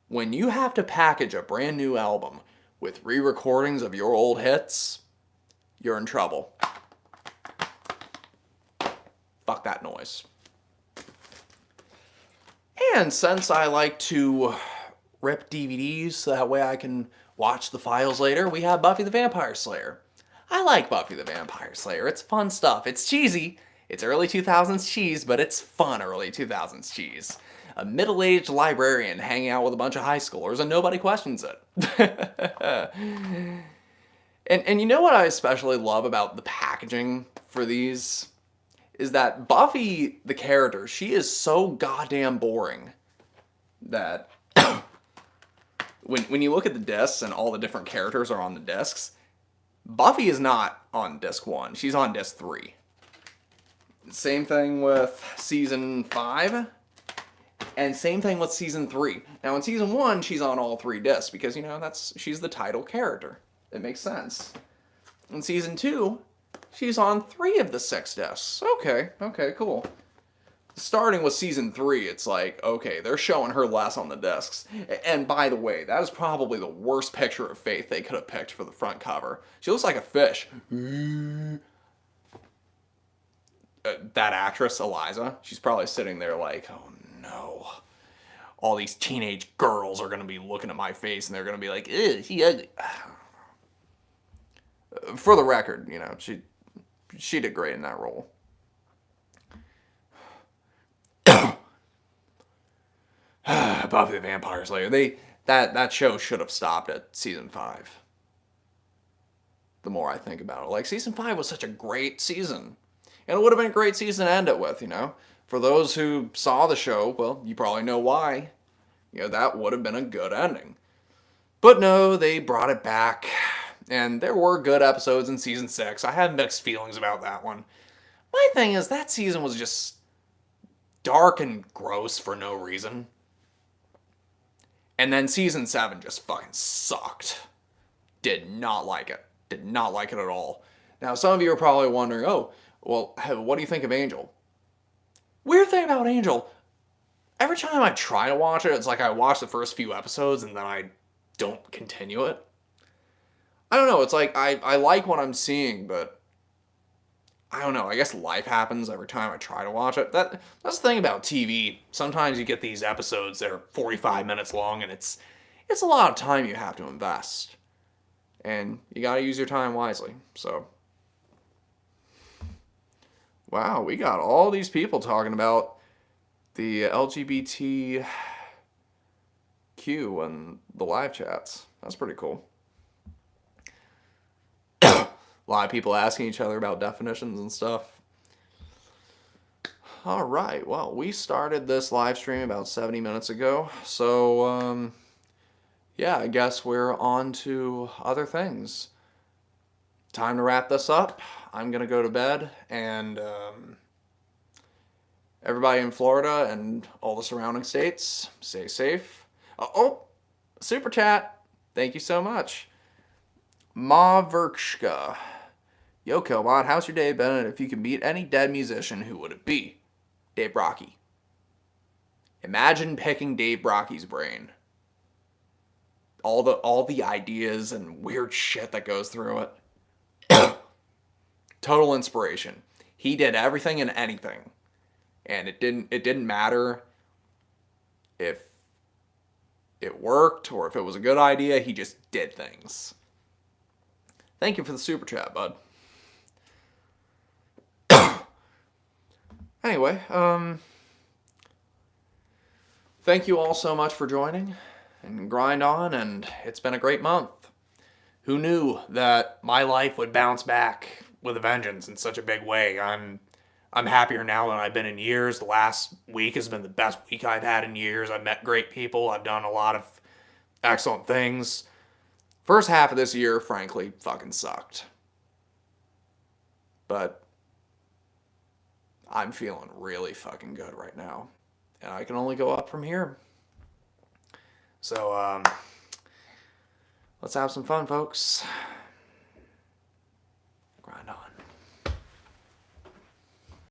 When you have to package a brand new album with re-recordings of your old hits, you're in trouble. Fuck that noise. And since I like to rip DVDs so that way I can watch the files later, we have Buffy the Vampire Slayer. I like Buffy the Vampire Slayer. It's fun stuff. It's cheesy. It's early 2000s cheese, but it's fun early 2000s cheese. A middle-aged librarian hanging out with a bunch of high schoolers and nobody questions it. and you know what I especially love about the packaging for these? Is that Buffy, the character, she is so goddamn boring that when you look at the discs and all the different characters are on the discs, Buffy is not on disc 1. She's on disc 3. Same thing with season 5. And same thing with season 3. Now in season 1, she's on all 3 discs because, you know, she's the title character. It makes sense. In season 2, she's on 3 of the 6 discs. Okay, cool. Starting with season 3, it's like, okay, they're showing her less on the discs. And by the way, that is probably the worst picture of Faith they could have picked for the front cover. She looks like a fish. That actress, Elisa, she's probably sitting there like, oh no. All these teenage girls are going to be looking at my face and they're going to be like, ew, she ugly. For the record, you know, she did great in that role. Buffy the Vampire Slayer. That show should have stopped at season 5. The more I think about it. Like, season 5 was such a great season. And it would have been a great season to end it with, you know. For those who saw the show, well, you probably know why. You know, that would have been a good ending. But no, they brought it back. And there were good episodes in season 6. I have mixed feelings about that one. My thing is, that season was just dark and gross for no reason. And then season 7 just fucking sucked. Did not like it. Did not like it at all. Now, some of you are probably wondering, oh, Well, what do you think of Angel? Weird thing about Angel, every time I try to watch it, it's like I watch the first few episodes and then I don't continue it. I don't know, it's like I like what I'm seeing, but I don't know, I guess life happens every time I try to watch it. That's the thing about TV. Sometimes you get these episodes that are 45 minutes long and it's a lot of time you have to invest. And you gotta use your time wisely, so. Wow, we got all these people talking about the LGBTQ and the live chats. That's pretty cool. A lot of people asking each other about definitions and stuff. All right, well, we started this live stream about 70 minutes ago, so yeah, I guess we're on to other things. Time to wrap this up. I'm gonna go to bed, and everybody in Florida and all the surrounding states, stay safe. Oh, super chat. Thank you so much. Ma Verkshka. Yo, Killbot, how's your day been? And if you could meet any dead musician, who would it be? Dave Brockie. Imagine picking Dave Brockie's brain. All the ideas and weird shit that goes through it. Total inspiration. He did everything and anything. And it didn't matter if it worked or if it was a good idea. He just did things. Thank you for the super chat, bud. Anyway, thank you all so much for joining and grind on, and it's been a great month. Who knew that my life would bounce back with a vengeance in such a big way? I'm happier now than I've been in years. The last week has been the best week I've had in years. I've met great people. I've done a lot of excellent things. First half of this year, frankly, fucking sucked. But I'm feeling really fucking good right now. And I can only go up from here. So, let's have some fun, folks.